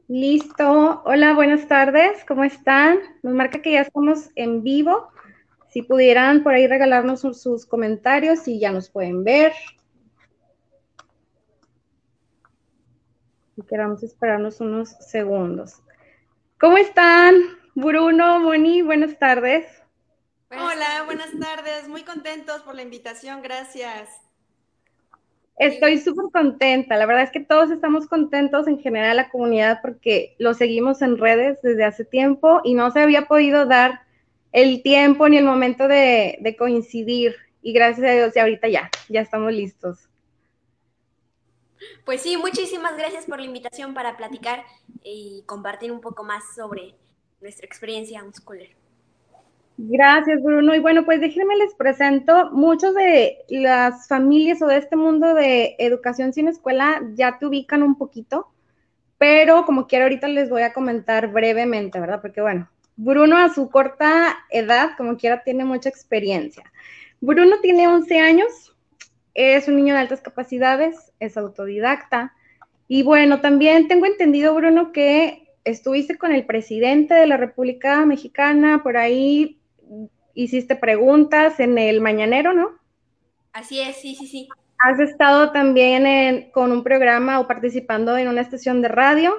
Listo. Hola, buenas tardes. ¿Cómo están? Nos marca que ya estamos en vivo. Si pudieran por ahí regalarnos sus comentarios y ya nos pueden ver. Y queramos esperarnos unos segundos. ¿Cómo están? Bruno, Moni, buenas tardes. Hola, buenas tardes. Muy contentos por la invitación, gracias. Estoy súper contenta. La verdad es que todos estamos contentos en general la comunidad porque lo seguimos en redes desde hace tiempo y no se había podido dar el tiempo ni el momento de coincidir. Y gracias a Dios, y ahorita ya estamos listos. Pues sí, muchísimas gracias por la invitación para platicar y compartir un poco más sobre nuestra experiencia homeschooler. Gracias, Bruno. Y bueno, pues déjenme les presento, muchos de las familias o de este mundo de educación sin escuela ya te ubican un poquito, pero como quiera ahorita les voy a comentar brevemente, ¿verdad? Porque bueno, Bruno a su corta edad, como quiera, tiene mucha experiencia. Bruno tiene 11 años, es un niño de altas capacidades, es autodidacta. Y bueno, también tengo entendido, Bruno, que estuviste con el presidente de la República Mexicana, por ahí hiciste preguntas en el mañanero, ¿no? Así es, sí, sí, sí. Has estado también con un programa o participando en una estación de radio.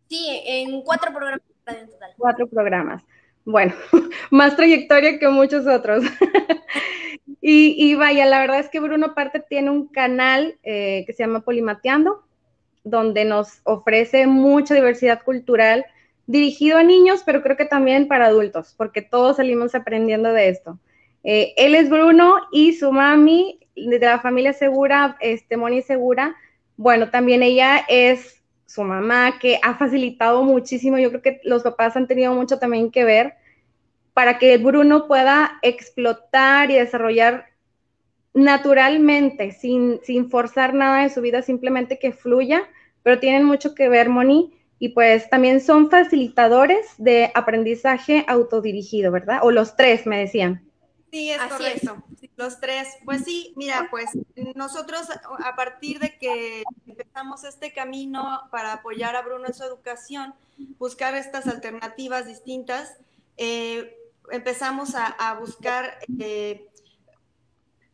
Sí, en 4 programas de radio en total. 4 programas. Bueno, más trayectoria que muchos otros. Y vaya, la verdad es que Bruno aparte tiene un canal que se llama Polimateando, donde nos ofrece mucha diversidad cultural dirigido a niños, pero creo que también para adultos, porque todos salimos aprendiendo de esto. Él es Bruno y su mami de la familia Segura, Moni Segura, bueno, también ella es su mamá que ha facilitado muchísimo, yo creo que los papás han tenido mucho también que ver para que Bruno pueda explotar y desarrollar naturalmente, sin forzar nada de su vida, simplemente que fluya, pero tienen mucho que ver, Moni, y pues también son facilitadores de aprendizaje autodirigido, ¿verdad? O los tres, me decían. Sí, es Así es. correcto. Sí, los tres. Pues sí, mira, pues nosotros a partir de que empezamos este camino para apoyar a Bruno en su educación, buscar estas alternativas distintas, empezamos a buscar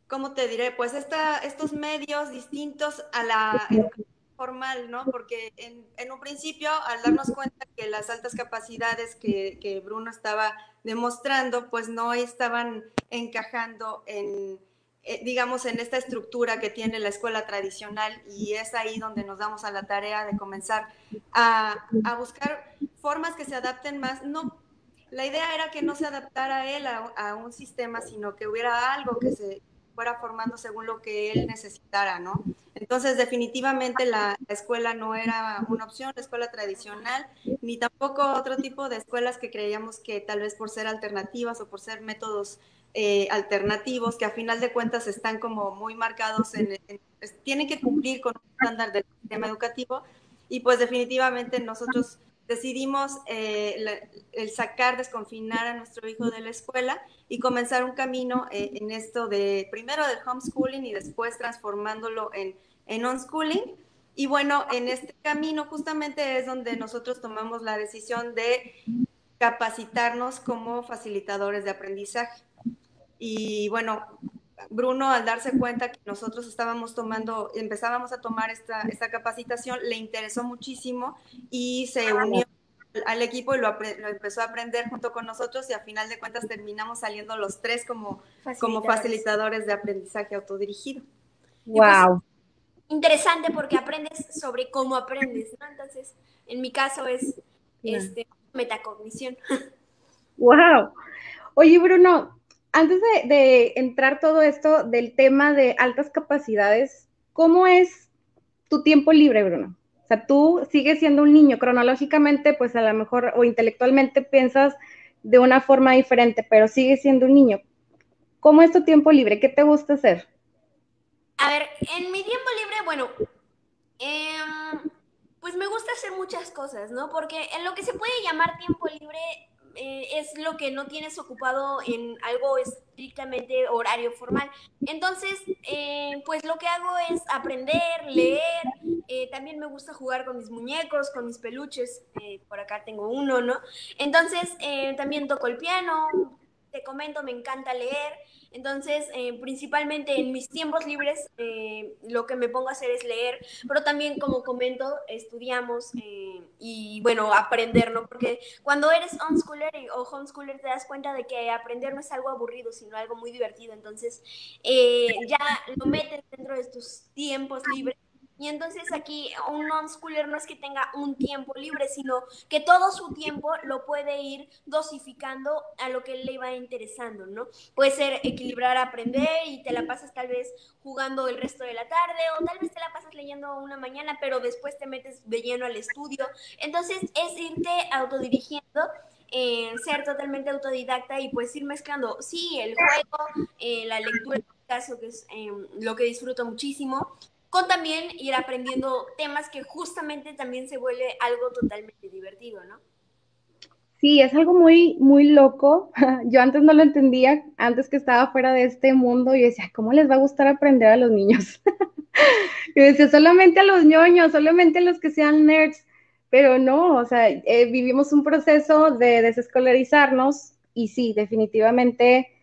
¿cómo te diré? Pues estos medios distintos a la educación formal, ¿no? Porque en un principio, al darnos cuenta que las altas capacidades que Bruno estaba demostrando, pues no estaban encajando digamos, en esta estructura que tiene la escuela tradicional, y es ahí donde nos damos a la tarea de comenzar a buscar formas que se adapten más, no. La idea era que no se adaptara a él a un sistema, sino que hubiera algo que se fuera formando según lo que él necesitara, ¿no? Entonces, definitivamente la escuela no era una opción, la escuela tradicional, ni tampoco otro tipo de escuelas que creíamos que tal vez por ser alternativas o por ser métodos alternativos, que a final de cuentas están como muy marcados tienen que cumplir con un estándar del sistema educativo, y pues definitivamente nosotros decidimos el sacar, desconfinar a nuestro hijo de la escuela y comenzar un camino en esto de primero del homeschooling y después transformándolo en unschooling. Y bueno, en este camino justamente es donde nosotros tomamos la decisión de capacitarnos como facilitadores de aprendizaje. Y bueno, Bruno, al darse cuenta que nosotros empezábamos a tomar esta capacitación, le interesó muchísimo y se unió al equipo y lo empezó a aprender junto con nosotros, y a final de cuentas terminamos saliendo los tres como facilitadores de aprendizaje autodirigido. Y pues Wow. interesante porque aprendes sobre cómo aprendes, ¿no? Entonces, en mi caso es metacognición. Wow. Oye, Bruno, antes de entrar todo esto del tema de altas capacidades, ¿cómo es tu tiempo libre, Bruno? O sea, tú sigues siendo un niño, cronológicamente, pues a lo mejor, o intelectualmente piensas de una forma diferente, pero sigues siendo un niño. ¿Cómo es tu tiempo libre? ¿Qué te gusta hacer? A ver, en mi tiempo libre, bueno, pues me gusta hacer muchas cosas, ¿no? Porque en lo que se puede llamar tiempo libre es lo que no tienes ocupado en algo estrictamente horario formal. Entonces, pues lo que hago es aprender, leer, también me gusta jugar con mis muñecos, con mis peluches, por acá tengo uno, ¿no? Entonces, también toco el piano, te comento, me encanta leer. Entonces, principalmente en mis tiempos libres, lo que me pongo a hacer es leer, pero también, como comento, estudiamos y, bueno, aprender, ¿no? Porque cuando eres unschooler o homeschooler te das cuenta de que aprender no es algo aburrido, sino algo muy divertido. Entonces, ya lo metes dentro de tus tiempos libres. Y entonces aquí un unschooler no es que tenga un tiempo libre, sino que todo su tiempo lo puede ir dosificando a lo que le va interesando, ¿no? Puede ser equilibrar, aprender y te la pasas tal vez jugando el resto de la tarde o tal vez te la pasas leyendo una mañana, pero después te metes de lleno al estudio. Entonces es irte autodirigiendo, ser totalmente autodidacta y pues ir mezclando, sí, el juego, la lectura, en este caso, que es lo que disfruto muchísimo, con también ir aprendiendo temas que justamente también se vuelve algo totalmente divertido, ¿no? Sí, es algo muy, muy loco. Yo antes no lo entendía, antes que estaba fuera de este mundo, y decía, ¿cómo les va a gustar aprender a los niños? Y decía, solamente a los ñoños, solamente a los que sean nerds, pero no, o sea, vivimos un proceso de desescolarizarnos y sí, definitivamente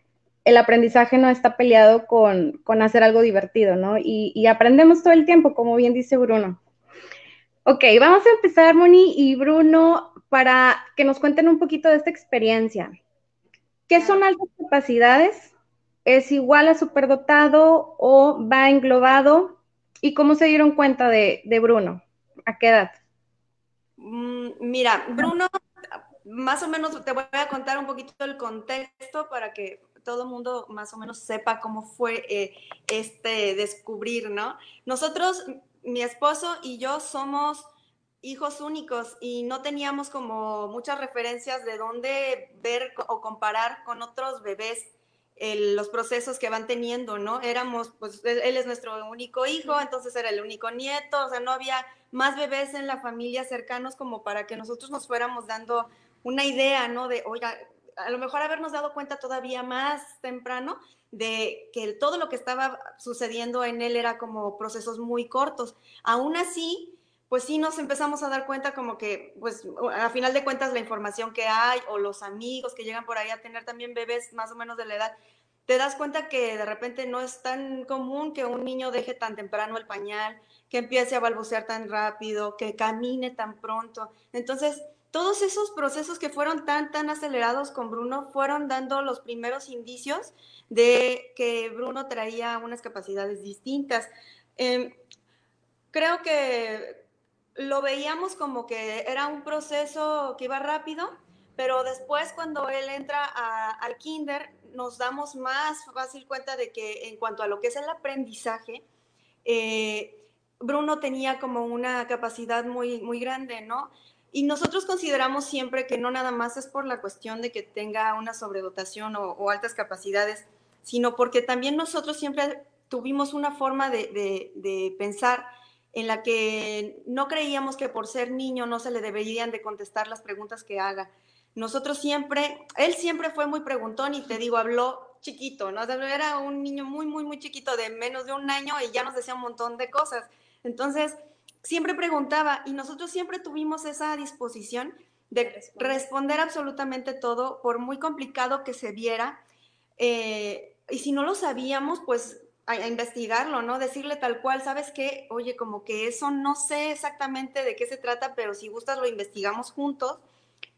el aprendizaje no está peleado con hacer algo divertido, ¿no? Y aprendemos todo el tiempo, como bien dice Bruno. Ok, vamos a empezar, Moni y Bruno, para que nos cuenten un poquito de esta experiencia. ¿Qué Claro. son altas capacidades? ¿Es igual a superdotado o va englobado? ¿Y cómo se dieron cuenta de Bruno? ¿A qué edad? Mira, Bruno, más o menos te voy a contar un poquito el contexto para que todo el mundo más o menos sepa cómo fue este descubrir, ¿no? Nosotros, mi esposo y yo somos hijos únicos y no teníamos como muchas referencias de dónde ver o comparar con otros bebés los procesos que van teniendo, ¿no? Éramos, pues él es nuestro único hijo, entonces era el único nieto, o sea, no había más bebés en la familia cercanos como para que nosotros nos fuéramos dando una idea, ¿no? De, oiga, a lo mejor habernos dado cuenta todavía más temprano de que todo lo que estaba sucediendo en él era como procesos muy cortos. Aún así, pues sí nos empezamos a dar cuenta como que, pues a final de cuentas la información que hay o los amigos que llegan por ahí a tener también bebés más o menos de la edad, te das cuenta que de repente no es tan común que un niño deje tan temprano el pañal, que empiece a balbucear tan rápido, que camine tan pronto. Entonces, todos esos procesos que fueron tan acelerados con Bruno fueron dando los primeros indicios de que Bruno traía unas capacidades distintas. Creo que lo veíamos como que era un proceso que iba rápido, pero después cuando él entra al kinder nos damos más fácil cuenta de que en cuanto a lo que es el aprendizaje, Bruno tenía como una capacidad muy grande, ¿no? Y nosotros consideramos siempre que no nada más es por la cuestión de que tenga una sobredotación o altas capacidades, sino porque también nosotros siempre tuvimos una forma de pensar en la que no creíamos que por ser niño no se le deberían de contestar las preguntas que haga. Nosotros siempre, él siempre fue muy preguntón y te digo, habló chiquito, ¿no? Era un niño muy chiquito de menos de un año y ya nos decía un montón de cosas. Entonces, siempre preguntaba y nosotros siempre tuvimos esa disposición de responder absolutamente todo, por muy complicado que se viera. Y si no lo sabíamos, pues a investigarlo, ¿no? Decirle tal cual, ¿sabes qué? Oye, como que eso no sé exactamente de qué se trata, pero si gustas lo investigamos juntos.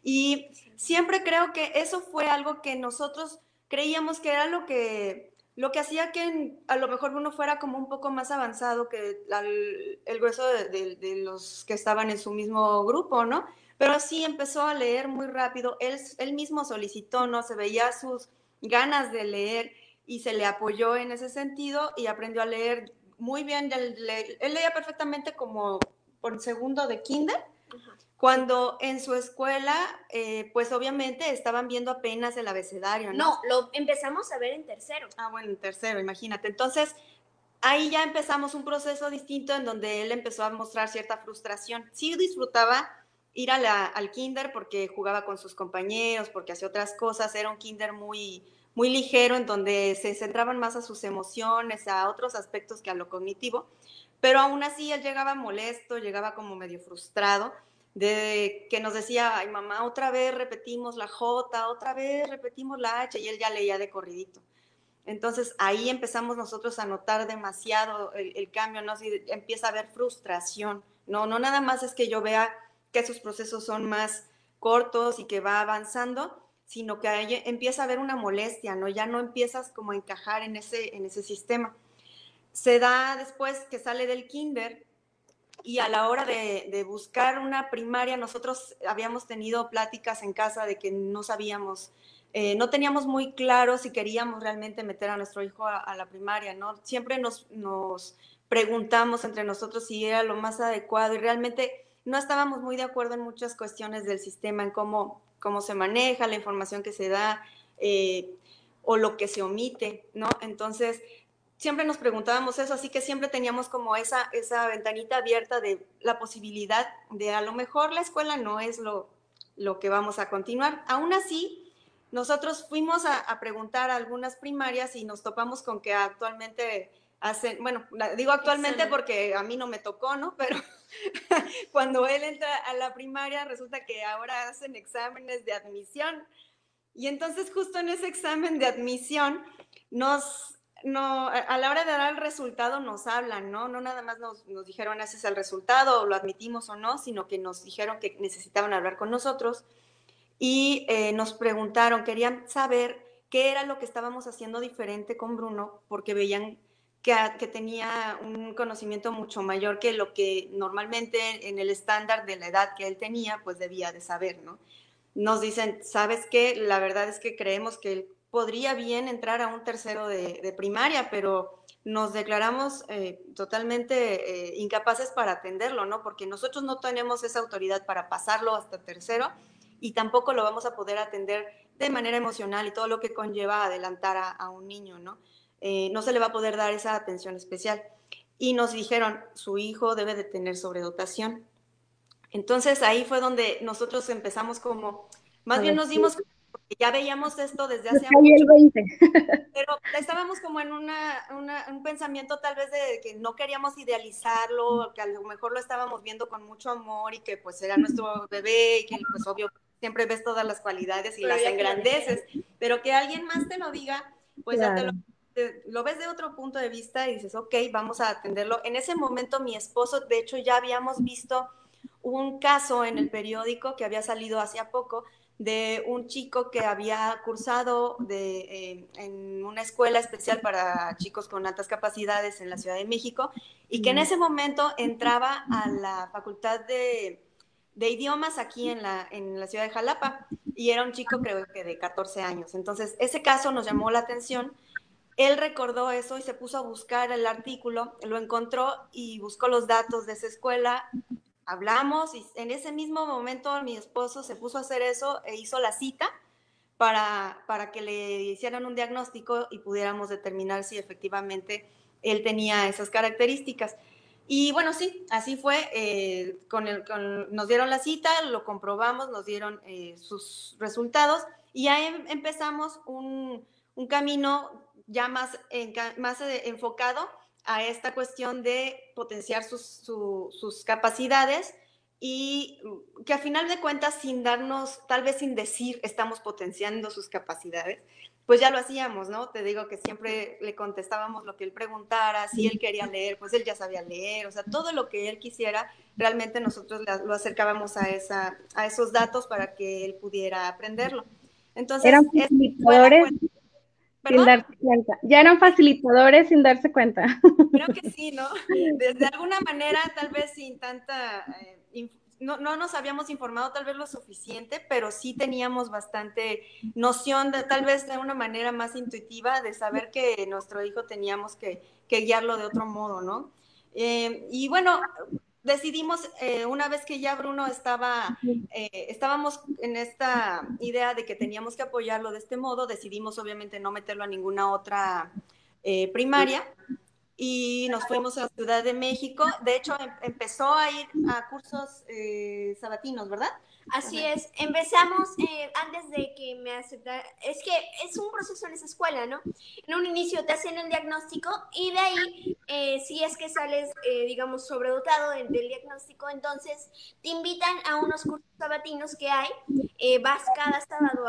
Y siempre creo que eso fue algo que nosotros creíamos que era lo que hacía que a lo mejor uno fuera como un poco más avanzado que el grueso de los que estaban en su mismo grupo, ¿no? Pero sí empezó a leer muy rápido, él mismo solicitó, ¿no? Se veía sus ganas de leer y se le apoyó en ese sentido y aprendió a leer muy bien. Él leía perfectamente como por segundo de kinder, cuando en su escuela, pues obviamente estaban viendo apenas el abecedario, ¿no? No, lo empezamos a ver en tercero. Ah, bueno, en tercero, imagínate. Entonces, ahí ya empezamos un proceso distinto en donde él empezó a mostrar cierta frustración. Sí disfrutaba ir al kinder porque jugaba con sus compañeros, porque hacía otras cosas, era un kinder muy ligero, en donde se centraban más a sus emociones, a otros aspectos que a lo cognitivo, pero aún así él llegaba molesto, llegaba como medio frustrado, de que nos decía, ay mamá, otra vez repetimos la J, otra vez repetimos la H, y él ya leía de corridito. Entonces ahí empezamos nosotros a notar demasiado el cambio, ¿no? Si empieza a haber frustración, ¿no? No nada más es que yo vea que sus procesos son más cortos y que va avanzando, sino que ahí empieza a haber una molestia, ¿no? Ya no empiezas como a encajar en ese sistema. Se da después que sale del kinder y a la hora de buscar una primaria, nosotros habíamos tenido pláticas en casa de que no sabíamos, no teníamos muy claro si queríamos realmente meter a nuestro hijo a la primaria, ¿no? Siempre nos preguntamos entre nosotros si era lo más adecuado y realmente no estábamos muy de acuerdo en muchas cuestiones del sistema, en cómo se maneja, la información que se da o lo que se omite, ¿no? Entonces, siempre nos preguntábamos eso, así que siempre teníamos como esa ventanita abierta de la posibilidad de a lo mejor la escuela no es lo que vamos a continuar. Aún así, nosotros fuimos a preguntar a algunas primarias y nos topamos con que actualmente hacen, bueno, digo actualmente porque a mí no me tocó, ¿no? Pero cuando él entra a la primaria resulta que ahora hacen exámenes de admisión. Y entonces justo en ese examen de admisión a la hora de dar el resultado nos hablan, ¿no? No nada más nos dijeron ese es el resultado, o lo admitimos o no, sino que nos dijeron que necesitaban hablar con nosotros y nos preguntaron, querían saber qué era lo que estábamos haciendo diferente con Bruno, porque veían que tenía un conocimiento mucho mayor que lo que normalmente en el estándar de la edad que él tenía, pues debía de saber, ¿no? Nos dicen, ¿sabes qué? La verdad es que creemos que él podría bien entrar a un tercero de primaria, pero nos declaramos totalmente incapaces para atenderlo, ¿no? Porque nosotros no tenemos esa autoridad para pasarlo hasta tercero y tampoco lo vamos a poder atender de manera emocional y todo lo que conlleva adelantar a un niño, ¿no? No se le va a poder dar esa atención especial. Y nos dijeron, su hijo debe de tener sobredotación. Entonces ahí fue donde nosotros empezamos como, más bien nos dimos, porque ya veíamos esto desde hace mucho, pero estábamos como en un pensamiento tal vez de que no queríamos idealizarlo, que a lo mejor lo estábamos viendo con mucho amor y que pues era nuestro bebé y que pues obvio siempre ves todas las cualidades y las engrandeces, pero que alguien más te lo diga, pues ya lo ves de otro punto de vista y dices, ok, vamos a atenderlo. En ese momento mi esposo, de hecho ya habíamos visto un caso en el periódico que había salido hace poco de un chico que había cursado en una escuela especial para chicos con altas capacidades en la Ciudad de México y que en ese momento entraba a la facultad de idiomas aquí en la ciudad de Jalapa y era un chico creo que de 14 años. Entonces ese caso nos llamó la atención. Él recordó eso y se puso a buscar el artículo, lo encontró y buscó los datos de esa escuela. Hablamos y en ese mismo momento mi esposo se puso a hacer eso e hizo la cita para que le hicieran un diagnóstico y pudiéramos determinar si efectivamente él tenía esas características. Y bueno, sí, así fue. Nos dieron la cita, lo comprobamos, nos dieron sus resultados y ahí empezamos un camino ya más enfocado a esta cuestión de potenciar sus capacidades y que a final de cuentas sin darnos, tal vez sin decir estamos potenciando sus capacidades, pues ya lo hacíamos, ¿no? Te digo que siempre le contestábamos lo que él preguntara, si él quería leer, pues él ya sabía leer, o sea, todo lo que él quisiera, realmente nosotros lo acercábamos a esos datos para que él pudiera aprenderlo. Entonces, eran facilitadores sin darse cuenta. Ya eran facilitadores sin darse cuenta. Creo que sí, ¿no? De alguna manera, tal vez sin tanta... no nos habíamos informado tal vez lo suficiente, pero sí teníamos bastante noción, tal vez de una manera más intuitiva, de saber que nuestro hijo teníamos que guiarlo de otro modo, ¿no? Y bueno, decidimos, una vez que ya Bruno estábamos en esta idea de que teníamos que apoyarlo de este modo, decidimos obviamente no meterlo a ninguna otra primaria. y nos fuimos a Ciudad de México. De hecho, empezó a ir a cursos sabatinos, ¿verdad? Así es, empezamos antes de que me aceptara, es que es un proceso en esa escuela, ¿no? En un inicio te hacen el diagnóstico y de ahí, si es que sales, digamos, sobredotado del diagnóstico, entonces te invitan a unos cursos sabatinos que hay, vas cada sábado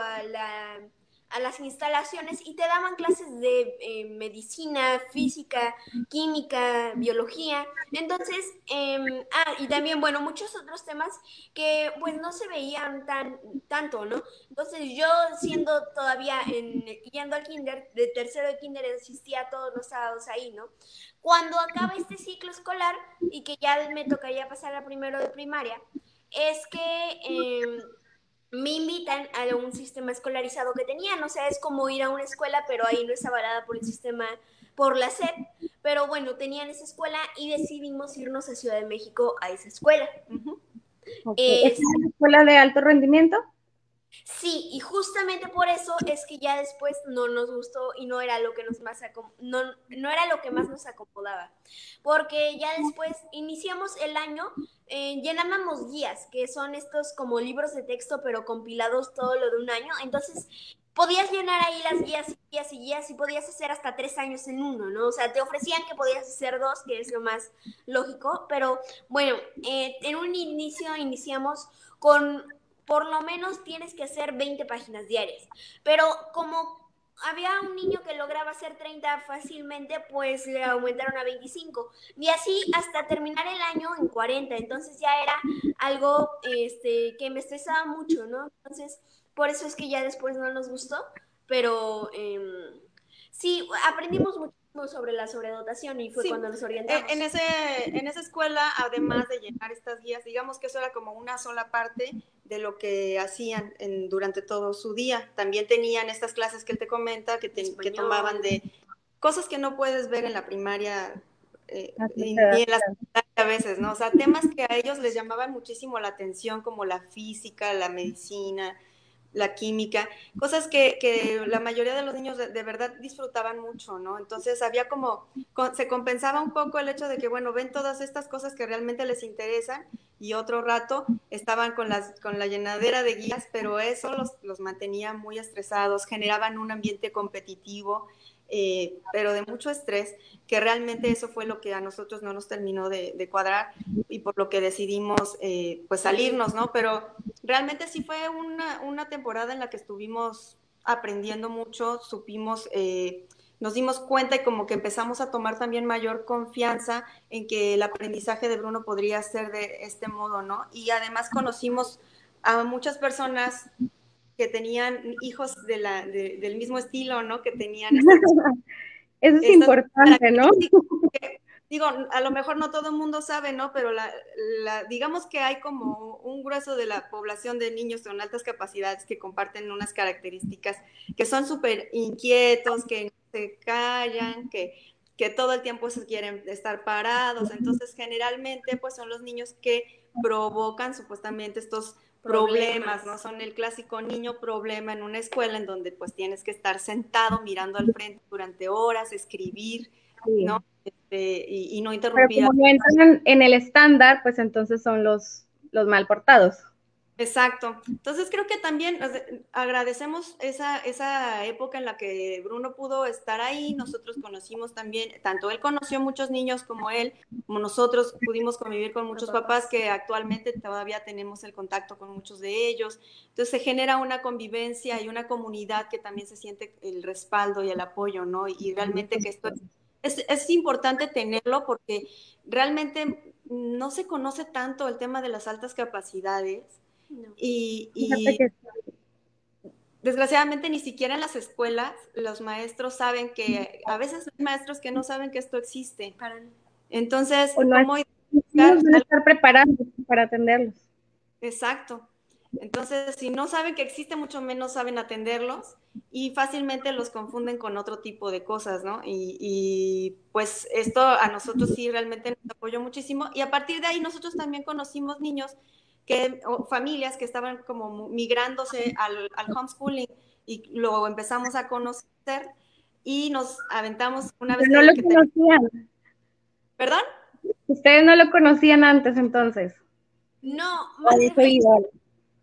a las instalaciones y te daban clases de medicina, física, química, biología. Entonces, y también, bueno, muchos otros temas que pues no se veían tanto, ¿no? Entonces yo siendo todavía yendo al kinder, de tercero de kinder asistía todos los sábados ahí, ¿no? Cuando acaba este ciclo escolar y que ya me tocaría pasar a primero de primaria, es que me invitan a un sistema escolarizado que tenían, o sea, es como ir a una escuela, pero ahí no es avalada por el sistema, por la SEP, pero bueno, tenían esa escuela y decidimos irnos a Ciudad de México a esa escuela. Okay. ¿Es una escuela de alto rendimiento? Sí, y justamente por eso es que ya después no nos gustó y no era lo que no era lo que más nos acomodaba, porque ya después iniciamos el año, llenábamos guías, que son estos como libros de texto, pero compilados todo lo de un año, entonces podías llenar ahí las guías y guías y guías y podías hacer hasta 3 años en uno, ¿no? O sea, te ofrecían que podías hacer 2, que es lo más lógico, pero bueno, en un inicio iniciamos con por lo menos tienes que hacer 20 páginas diarias. Pero como había un niño que lograba hacer 30 fácilmente, pues le aumentaron a 25. Y así hasta terminar el año en 40. Entonces ya era algo que me estresaba mucho, ¿no? Entonces, por eso es que ya después no nos gustó. Pero sí, aprendimos muchísimo sobre la sobredotación y fue cuando nos orientamos. En esa escuela, además de llenar estas guías, digamos que eso era como una sola parte de lo que hacían durante todo su día. También tenían estas clases que él te comenta, que tomaban de cosas que no puedes ver en la primaria ni en la secundaria a veces, ¿no? O sea, temas que a ellos les llamaban muchísimo la atención, como la física, la medicina, la química, cosas que la mayoría de los niños de verdad disfrutaban mucho, ¿no? Entonces había se compensaba un poco el hecho de que, bueno, ven todas estas cosas que realmente les interesan y otro rato estaban con la llenadera de guías, pero eso los mantenía muy estresados, generaban un ambiente competitivo, pero de mucho estrés, que realmente eso fue lo que a nosotros no nos terminó de cuadrar y por lo que decidimos pues salirnos, ¿no? Pero realmente sí fue una temporada en la que estuvimos aprendiendo mucho, nos dimos cuenta y como que empezamos a tomar también mayor confianza en que el aprendizaje de Bruno podría ser de este modo, ¿no? Y además conocimos a muchas personas que tenían hijos del mismo estilo, ¿no? Que tenían eso es importante, ¿no? Digo, a lo mejor no todo el mundo sabe, ¿no? Pero digamos que hay como un grueso de la población de niños con altas capacidades que comparten unas características que son súper inquietos, que no se callan, que todo el tiempo se quieren estar parados. Entonces, generalmente, pues son los niños que provocan supuestamente estos problemas, ¿no? Son el clásico niño problema en una escuela en donde pues tienes que estar sentado mirando al frente durante horas, escribir, ¿no? Y no interrumpir. Pero como no entran en el estándar, pues entonces son los mal portados. Exacto. Entonces creo que también agradecemos esa época en la que Bruno pudo estar ahí. Nosotros conocimos también, tanto él conoció muchos niños como él, como nosotros pudimos convivir con muchos papás que actualmente todavía tenemos el contacto con muchos de ellos. Entonces se genera una convivencia y una comunidad que también se siente el respaldo y el apoyo, ¿no? Y realmente que esto es importante tenerlo porque realmente no se conoce tanto el tema de las altas capacidades. No. Y desgraciadamente ni siquiera en las escuelas los maestros saben que, a veces hay maestros que no saben que esto existe. Entonces, ¿cómo estar preparados para atenderlos? Exacto. Entonces, si no saben que existe, mucho menos saben atenderlos y fácilmente los confunden con otro tipo de cosas, ¿no? Y pues esto a nosotros sí realmente nos apoyó muchísimo y a partir de ahí nosotros también conocimos niños o familias que estaban como migrándose al homeschooling y luego empezamos a conocer y nos aventamos una vez no lo conocían. ¿Perdón? Ustedes no lo conocían antes, entonces. No, más Por eso iba.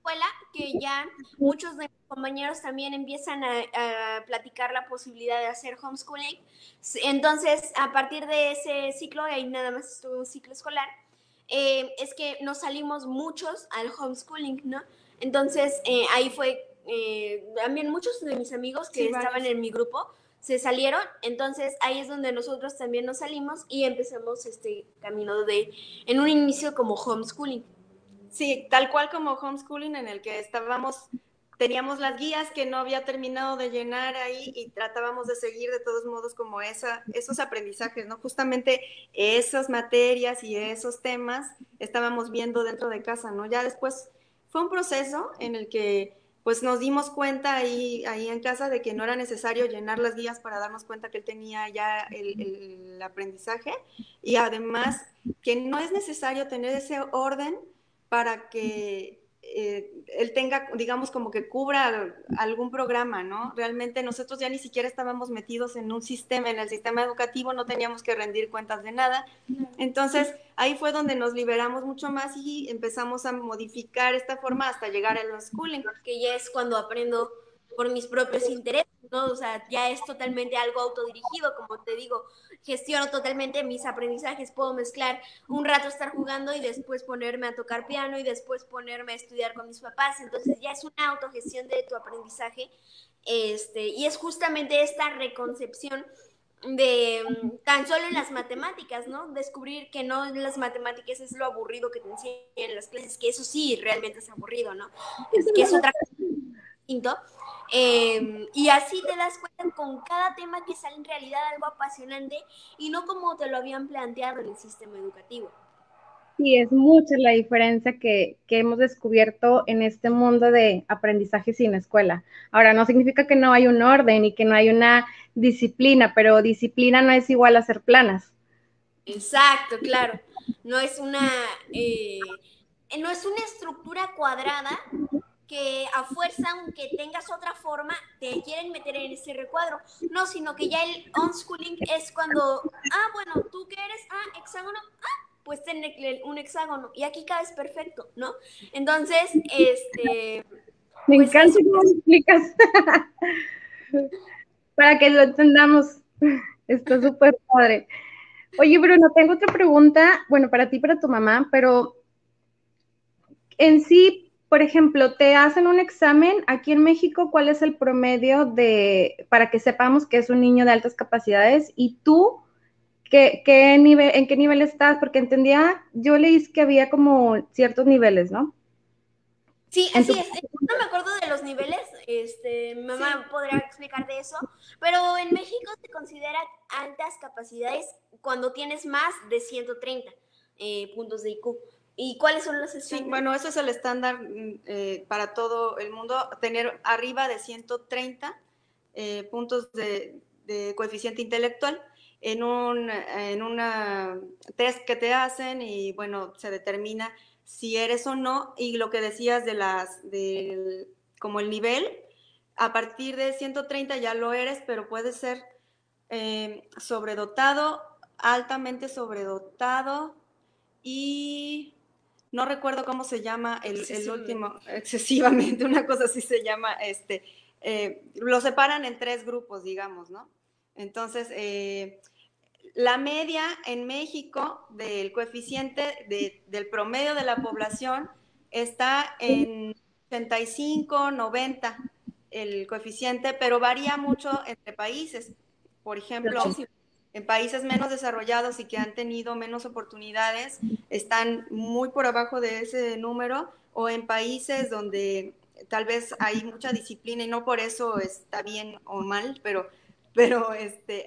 escuela que ya muchos de mis compañeros también empiezan a platicar la posibilidad de hacer homeschooling. Entonces, a partir de ese ciclo, ahí nada más estuve un ciclo escolar, es que nos salimos muchos al homeschooling, ¿no? Entonces, ahí fue, también muchos de mis amigos que estaban en mi grupo se salieron, entonces ahí es donde nosotros también nos salimos y empezamos este camino de, en un inicio como homeschooling. Sí, tal cual como homeschooling en el que teníamos las guías que no había terminado de llenar ahí y tratábamos de seguir de todos modos como esos aprendizajes, ¿no? Justamente esas materias y esos temas estábamos viendo dentro de casa, ¿no? Ya después fue un proceso en el que pues nos dimos cuenta ahí en casa de que no era necesario llenar las guías para darnos cuenta que él tenía ya el aprendizaje y además que no es necesario tener ese orden para que él tenga, digamos, como que cubra algún programa, ¿no? Realmente nosotros ya ni siquiera estábamos metidos en un sistema, en el sistema educativo, no teníamos que rendir cuentas de nada. Entonces, ahí fue donde nos liberamos mucho más y empezamos a modificar esta forma hasta llegar al schooling. Que ya es cuando aprendo por mis propios intereses, ¿no? O sea, ya es totalmente algo autodirigido, como te digo, gestiono totalmente mis aprendizajes, puedo mezclar un rato estar jugando y después ponerme a tocar piano y después ponerme a estudiar con mis papás, entonces ya es una autogestión de tu aprendizaje, y es justamente esta reconcepción de tan solo en las matemáticas, ¿no? Descubrir que no en las matemáticas es lo aburrido que te enseñan en las clases, que eso sí realmente es aburrido, ¿no? Es que es otra cosa distinto. Y así te das cuenta con cada tema que sale en realidad algo apasionante y no como te lo habían planteado en el sistema educativo. Sí, es mucha la diferencia que hemos descubierto en este mundo de aprendizaje sin escuela. Ahora, no significa que no hay un orden y que no hay una disciplina, pero disciplina no es igual a ser planas. Exacto, claro. No es no es una estructura cuadrada que a fuerza, aunque tengas otra forma, te quieren meter en ese recuadro. No, sino que ya el unschooling es cuando, bueno, tú que eres, hexágono, pues ten un hexágono y aquí cabes perfecto, ¿no? Entonces, Me pues encanta eso. cómo lo explicas para que lo entendamos. Está súper padre. Oye, Bruno, tengo otra pregunta, bueno, para ti, para tu mamá, pero en sí, por ejemplo, te hacen un examen aquí en México, ¿cuál es el promedio para que sepamos que es un niño de altas capacidades? Y tú, ¿en qué nivel estás? Porque entendía, yo leí que había como ciertos niveles, ¿no? Sí, En tu... así es. No me acuerdo de los niveles, mi mamá Sí. podrá explicar de eso, pero en México se considera altas capacidades cuando tienes más de 130 puntos de IQ. ¿Y cuáles son los estándares? Sí, bueno, eso es el estándar para todo el mundo, tener arriba de 130 puntos de coeficiente intelectual en una test que te hacen y bueno, se determina si eres o no y lo que decías como el nivel, a partir de 130 ya lo eres, pero puede ser sobredotado, altamente sobredotado y no recuerdo cómo se llama el último, excesivamente, una cosa así se llama, lo separan en 3 grupos, digamos, ¿no? Entonces, la media en México del coeficiente del promedio de la población está en 85, 90 el coeficiente, pero varía mucho entre países. Por ejemplo, en países menos desarrollados y que han tenido menos oportunidades, están muy por abajo de ese número, o en países donde tal vez hay mucha disciplina y no por eso está bien o mal, pero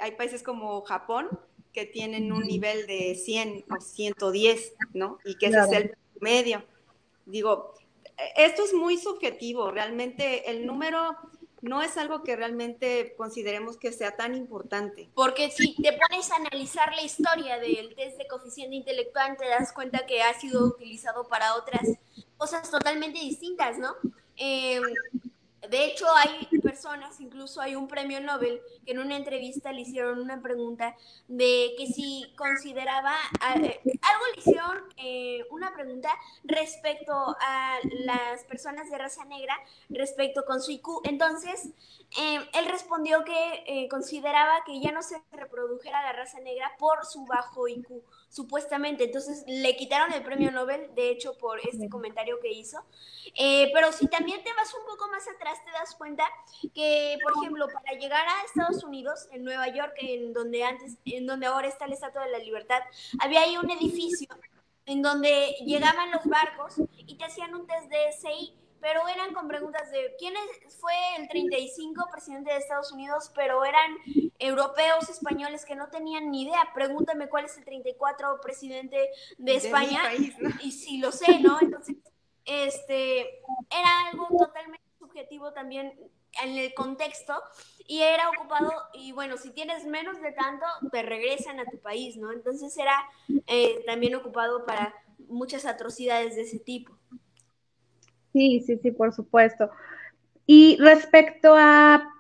hay países como Japón que tienen un nivel de 100 o 110, ¿no? Y que ese es el medio. Digo, esto es muy subjetivo, realmente el número no es algo que realmente consideremos que sea tan importante. Porque si te pones a analizar la historia del test de coeficiente intelectual, te das cuenta que ha sido utilizado para otras cosas totalmente distintas, ¿no? De hecho, hay personas, incluso hay un premio Nobel, que en una entrevista le hicieron una pregunta de que si consideraba, algo le hicieron una pregunta respecto a las personas de raza negra, respecto con su IQ. Entonces, él respondió que consideraba que ya no se reprodujera la raza negra por su bajo IQ, supuestamente. Entonces, le quitaron el premio Nobel, de hecho, por este comentario que hizo. Pero si también te vas un poco más atrás, te das cuenta que, por ejemplo, para llegar a Estados Unidos, en Nueva York, en donde ahora está la Estatua de la Libertad, había ahí un edificio en donde llegaban los barcos y te hacían un test de SI, pero eran con preguntas de quién fue el 35 presidente de Estados Unidos, pero eran europeos, españoles que no tenían ni idea. Pregúntame cuál es el 34 presidente de España, mi país, ¿no? y sí lo sé, ¿no? Entonces, era algo totalmente subjetivo también en el contexto, y era ocupado, y bueno, si tienes menos de tanto, te regresan a tu país, ¿no? Entonces era también ocupado para muchas atrocidades de ese tipo. Sí, sí, sí, por supuesto. Y respecto a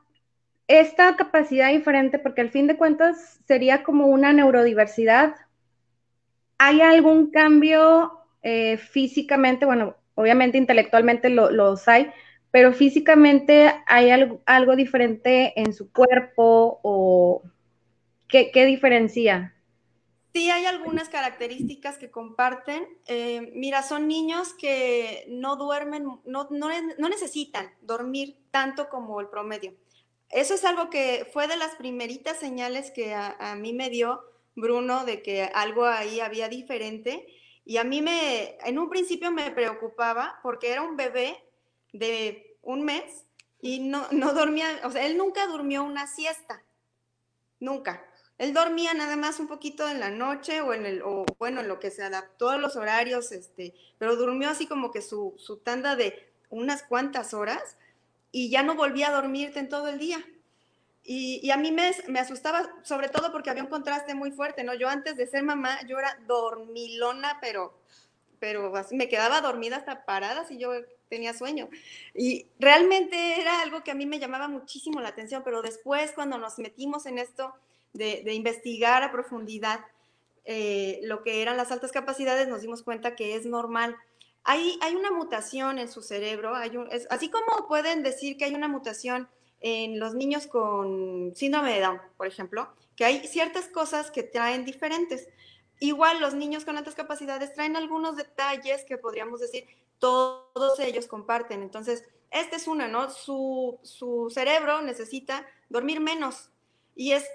esta capacidad diferente, porque al fin de cuentas sería como una neurodiversidad, ¿hay algún cambio físicamente? Bueno, obviamente intelectualmente los hay, pero físicamente hay algo diferente en su cuerpo o qué diferencia? Sí, hay algunas características que comparten. Mira, son niños que no duermen, no necesitan dormir tanto como el promedio. Eso es algo que fue de las primeritas señales que a mí me dio Bruno de que algo ahí había diferente. Y a mí en un principio me preocupaba porque era un bebé de un mes y no dormía, o sea, él nunca durmió una siesta, nunca. Él dormía nada más un poquito en la noche o bueno, en lo que se adaptó a los horarios, pero durmió así como que su tanda de unas cuantas horas y ya no volvía a dormirte en todo el día. Y a mí me asustaba, sobre todo porque había un contraste muy fuerte, ¿no? Yo antes de ser mamá, yo era dormilona, pero así me quedaba dormida hasta parada si yo tenía sueño. Y realmente era algo que a mí me llamaba muchísimo la atención, pero después cuando nos metimos en esto de investigar a profundidad lo que eran las altas capacidades, nos dimos cuenta que es normal. Hay una mutación en su cerebro, así como pueden decir que hay una mutación en los niños con síndrome de Down, por ejemplo, que hay ciertas cosas que traen diferentes. Igual los niños con altas capacidades traen algunos detalles que podríamos decir todos ellos comparten. Entonces, esta es una, ¿no? Su cerebro necesita dormir menos y es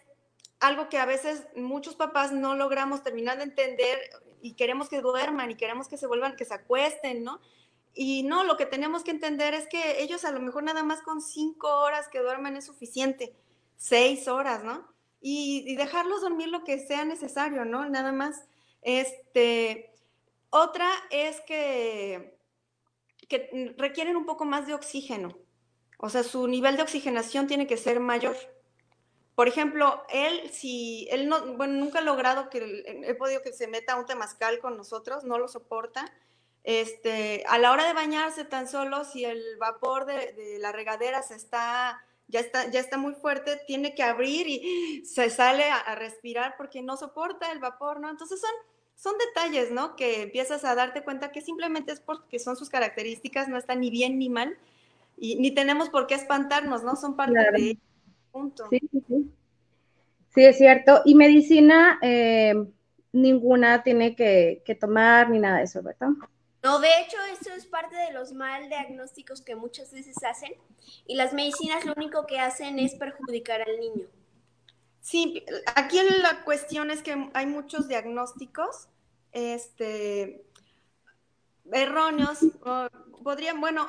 algo que a veces muchos papás no logramos terminar de entender y queremos que duerman y queremos que se vuelvan, que se acuesten, ¿no? Y no, lo que tenemos que entender es que ellos a lo mejor nada más con 5 horas que duermen es suficiente, 6 horas, ¿no? Y dejarlos dormir lo que sea necesario, ¿no? Nada más. Otra es que requieren un poco más de oxígeno. O sea, su nivel de oxigenación tiene que ser mayor. Por ejemplo, él no, bueno, nunca ha logrado he podido que se meta un temazcal con nosotros, no lo soporta. A la hora de bañarse tan solo, si el vapor de la regadera ya está muy fuerte, tiene que abrir y se sale a respirar porque no soporta el vapor, ¿no? Entonces son detalles, ¿no? Que empiezas a darte cuenta que simplemente es porque son sus características, no está ni bien ni mal, y ni tenemos por qué espantarnos, ¿no? Son parte Claro. de punto. Sí, sí, sí. Sí, es cierto. Y medicina, ninguna tiene que tomar ni nada de eso, ¿verdad? No, de hecho, eso es parte de los mal diagnósticos que muchas veces hacen, y las medicinas lo único que hacen es perjudicar al niño. Sí, aquí la cuestión es que hay muchos diagnósticos erróneos. Bueno,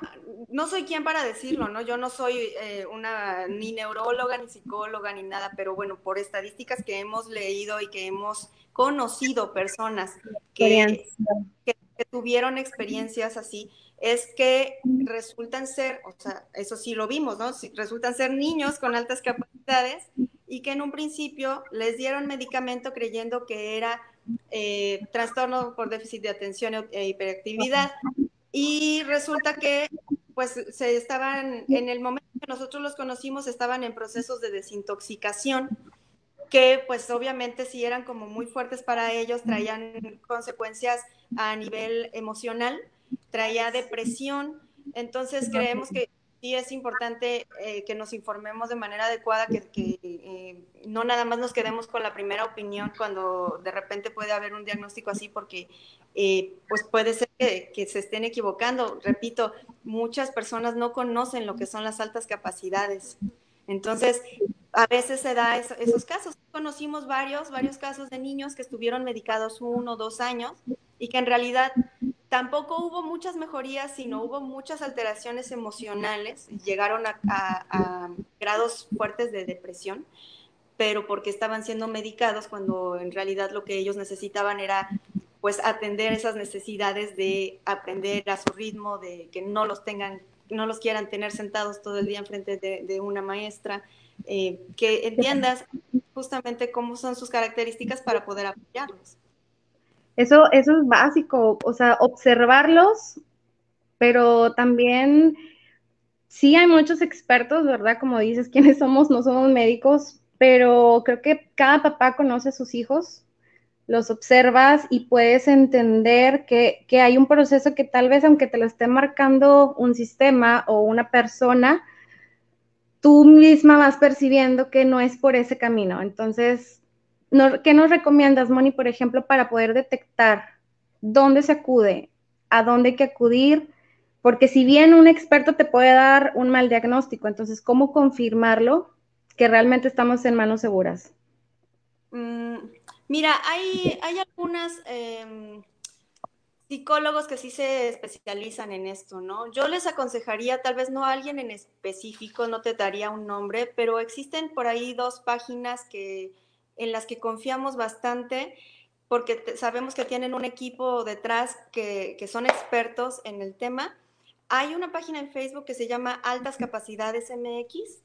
no soy quien para decirlo, ¿no? Yo no soy ni neuróloga, ni psicóloga, ni nada, pero bueno, por estadísticas que hemos leído y que hemos conocido personas que tuvieron experiencias así, es que resultan ser, o sea, eso sí lo vimos, ¿no? Resultan ser niños con altas capacidades y que en un principio les dieron medicamento creyendo que era trastorno por déficit de atención e hiperactividad, y resulta que pues se estaban, en el momento que nosotros los conocimos, estaban en procesos de desintoxicación, que pues obviamente sí eran como muy fuertes para ellos, traían consecuencias a nivel emocional, traía depresión, entonces creemos que sí es importante que nos informemos de manera adecuada, que no nada más nos quedemos con la primera opinión cuando de repente puede haber un diagnóstico así, porque pues puede ser que se estén equivocando. Repito, muchas personas no conocen lo que son las altas capacidades. Entonces, a veces se da esos casos. Conocimos varios casos de niños que estuvieron medicados 1 o 2 años y que en realidad tampoco hubo muchas mejorías, sino hubo muchas alteraciones emocionales, llegaron a grados fuertes de depresión, pero porque estaban siendo medicados cuando en realidad lo que ellos necesitaban era pues atender esas necesidades de aprender a su ritmo, de que no los tengan, no los quieran tener sentados todo el día enfrente de una maestra, que entiendas justamente cómo son sus características para poder apoyarlos. Eso es básico, o sea, observarlos, pero también sí hay muchos expertos, ¿verdad? Como dices, ¿quiénes somos? No somos médicos, pero creo que cada papá conoce a sus hijos, los observas y puedes entender que hay un proceso que tal vez, aunque te lo esté marcando un sistema o una persona, tú misma vas percibiendo que no es por ese camino. Entonces, ¿qué nos recomiendas, Moni, por ejemplo, para poder detectar dónde se acude, a dónde hay que acudir? Porque si bien un experto te puede dar un mal diagnóstico, entonces, ¿cómo confirmarlo que realmente estamos en manos seguras? Mira, hay algunas psicólogos que sí se especializan en esto, ¿no? Yo les aconsejaría, tal vez no a alguien en específico, no te daría un nombre, pero existen por ahí 2 páginas en las que confiamos bastante, porque sabemos que tienen un equipo detrás que son expertos en el tema. Hay una página en Facebook que se llama Altas Capacidades MX,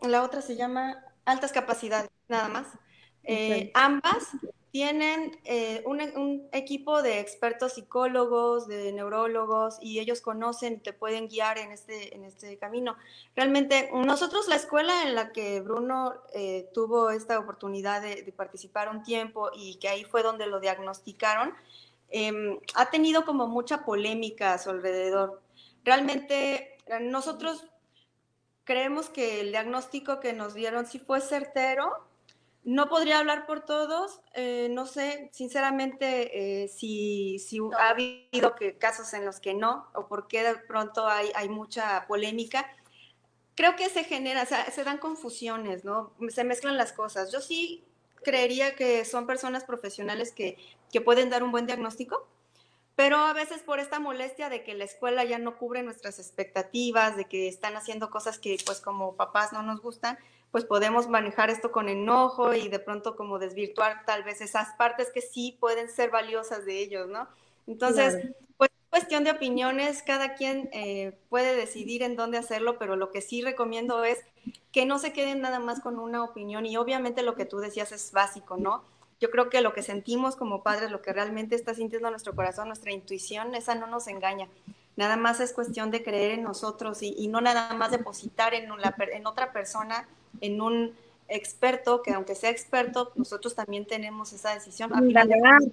la otra se llama Altas Capacidades, nada más. Okay. Ambas tienen un equipo de expertos psicólogos, de neurólogos, y ellos conocen y te pueden guiar en este camino. Realmente, nosotros, la escuela en la que Bruno tuvo esta oportunidad de participar un tiempo y que ahí fue donde lo diagnosticaron, ha tenido como mucha polémica a su alrededor. Realmente, nosotros creemos que el diagnóstico que nos dieron sí fue certero. No podría hablar por todos, no sé, sinceramente, si ha habido casos en los que no, o por qué de pronto hay mucha polémica. Creo que se genera, o sea, se dan confusiones, ¿no? Se mezclan las cosas. Yo sí creería que son personas profesionales que pueden dar un buen diagnóstico, pero a veces por esta molestia de que la escuela ya no cubre nuestras expectativas, de que están haciendo cosas que pues como papás no nos gustan, pues podemos manejar esto con enojo y de pronto como desvirtuar tal vez esas partes que sí pueden ser valiosas de ellos, ¿no? Entonces, Claro. pues cuestión de opiniones, cada quien puede decidir en dónde hacerlo, pero lo que sí recomiendo es que no se queden nada más con una opinión, y obviamente lo que tú decías es básico, ¿no? Yo creo que lo que sentimos como padres, lo que realmente está sintiendo nuestro corazón, nuestra intuición, esa no nos engaña. Nada más es cuestión de creer en nosotros y no nada más depositar en otra persona, en un experto, que aunque sea experto, nosotros también tenemos esa decisión. A final de cuentas,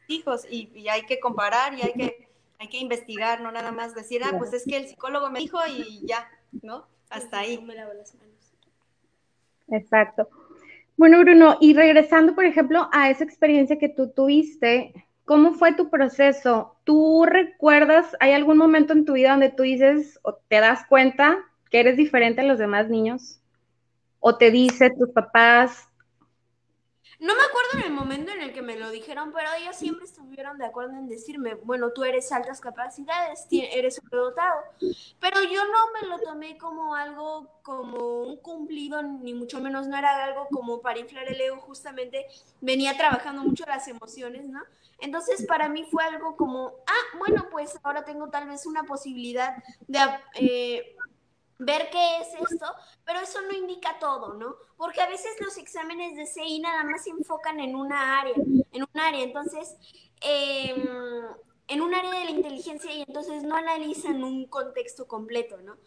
hijos, y hay que comparar y hay que investigar, no nada más decir, ah, pues es que el psicólogo me dijo y ya, ¿no? Hasta ahí. No me lavo las manos. Exacto. Bueno, Bruno, y regresando, por ejemplo, a esa experiencia que tú tuviste, ¿cómo fue tu proceso? ¿Tú recuerdas, hay algún momento en tu vida donde tú dices o te das cuenta que eres diferente a los demás niños? ¿O te dice tus papás? No me acuerdo en el momento en el que me lo dijeron, pero ellos siempre estuvieron de acuerdo en decirme, bueno, tú eres altas capacidades, eres superdotado. Pero yo no me lo tomé como algo, como un cumplido, ni mucho menos no era algo como para inflar el ego, justamente venía trabajando mucho las emociones, ¿no? Entonces para mí fue algo como, ah, bueno, pues ahora tengo tal vez una posibilidad de ver qué es esto, pero eso no indica todo, ¿no? Porque a veces los exámenes de CI nada más se enfocan en una área, entonces en un área de la inteligencia y entonces no analizan un contexto completo, ¿no?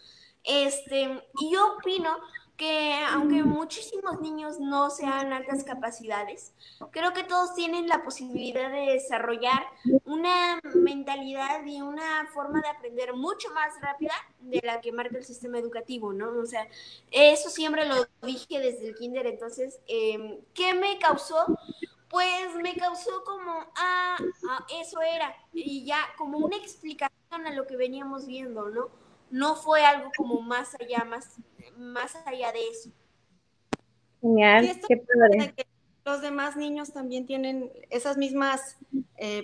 Y yo opino que aunque muchísimos niños no sean altas capacidades, creo que todos tienen la posibilidad de desarrollar una mentalidad y una forma de aprender mucho más rápida de la que marca el sistema educativo, ¿no? O sea, eso siempre lo dije desde el kinder, entonces, ¿qué me causó? Pues me causó como, eso era, y ya como una explicación a lo que veníamos viendo, ¿no? No fue algo como más allá de eso. Sí, Genial, esto qué de padre. que los demás niños también tienen esas mismas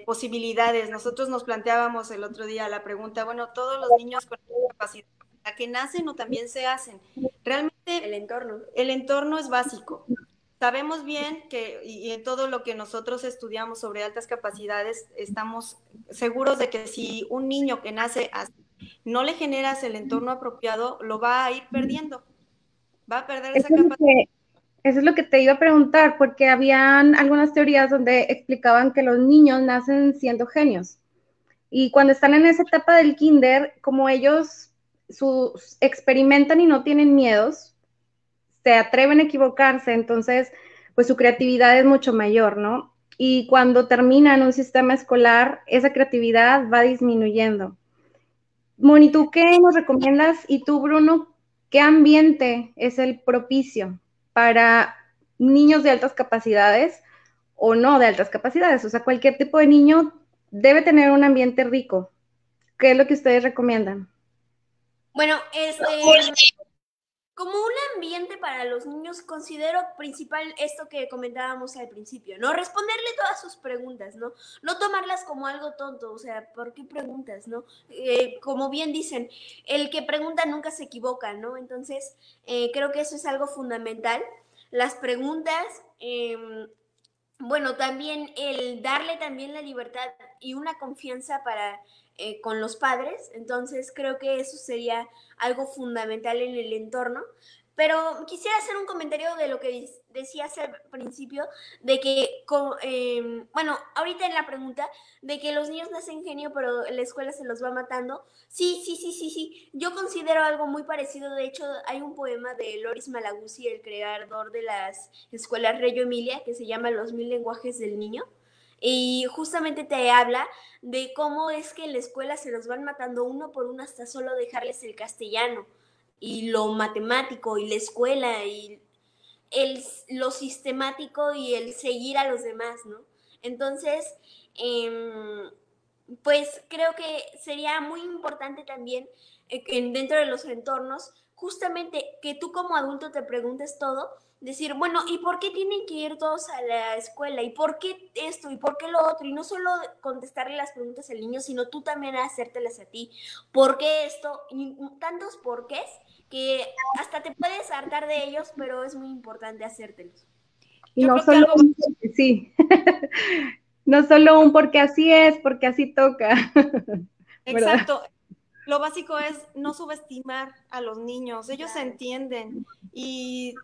posibilidades. Nosotros nos planteábamos el otro día la pregunta, bueno, todos los niños con discapacidad, ¿a que nacen o también se hacen? Realmente el entorno es básico. Sabemos bien que, y en todo lo que nosotros estudiamos sobre altas capacidades, estamos seguros de que si un niño que nace así, no le generas el entorno apropiado, lo va a ir perdiendo, va a perder Eso esa es lo capacidad. que, eso es lo que te iba a preguntar, porque habían algunas teorías donde explicaban que los niños nacen siendo genios. Y cuando están en esa etapa del kinder, como ellos experimentan y no tienen miedos, se atreven a equivocarse, entonces, pues su creatividad es mucho mayor, ¿no? Y cuando terminan un sistema escolar, esa creatividad va disminuyendo. Moni, ¿tú qué nos recomiendas? Y tú, Bruno, ¿qué ambiente es el propicio para niños de altas capacidades o no de altas capacidades? O sea, cualquier tipo de niño debe tener un ambiente rico. ¿Qué es lo que ustedes recomiendan? Bueno, como un ambiente para los niños, considero principal esto que comentábamos al principio, ¿no? Responderle todas sus preguntas, ¿no? No tomarlas como algo tonto, o sea, ¿por qué preguntas, no? Como bien dicen, el que pregunta nunca se equivoca, ¿no? Entonces, creo que eso es algo fundamental. Las preguntas, bueno, también el darle también la libertad y una confianza para con los padres, entonces creo que eso sería algo fundamental en el entorno. Pero quisiera hacer un comentario de lo que decías al principio, de que, bueno, ahorita en la pregunta, de que los niños nacen genio, pero la escuela se los va matando. Sí, sí, sí, sí, sí. Yo considero algo muy parecido. De hecho, hay un poema de Loris Malaguzzi, el creador de las escuelas Reggio Emilia, que se llama Los mil lenguajes del niño. Y justamente te habla de cómo es que en la escuela se los van matando uno por uno hasta solo dejarles el castellano y lo matemático y la escuela y lo sistemático y el seguir a los demás, ¿no? Entonces, pues creo que sería muy importante también dentro de los entornos, justamente que tú como adulto te preguntes todo, decir, bueno, ¿y por qué tienen que ir todos a la escuela? ¿Y por qué esto? ¿Y por qué lo otro? Y no solo contestarle las preguntas al niño, sino tú también hacértelas a ti. ¿Por qué esto? Y tantos porqués que hasta te puedes hartar de ellos, pero es muy importante hacértelos. Y Yo no creo que solo algo un porque sí, no solo un porque así es, porque así toca, ¿verdad? exacto. Lo básico es no subestimar a los niños, ellos se entienden y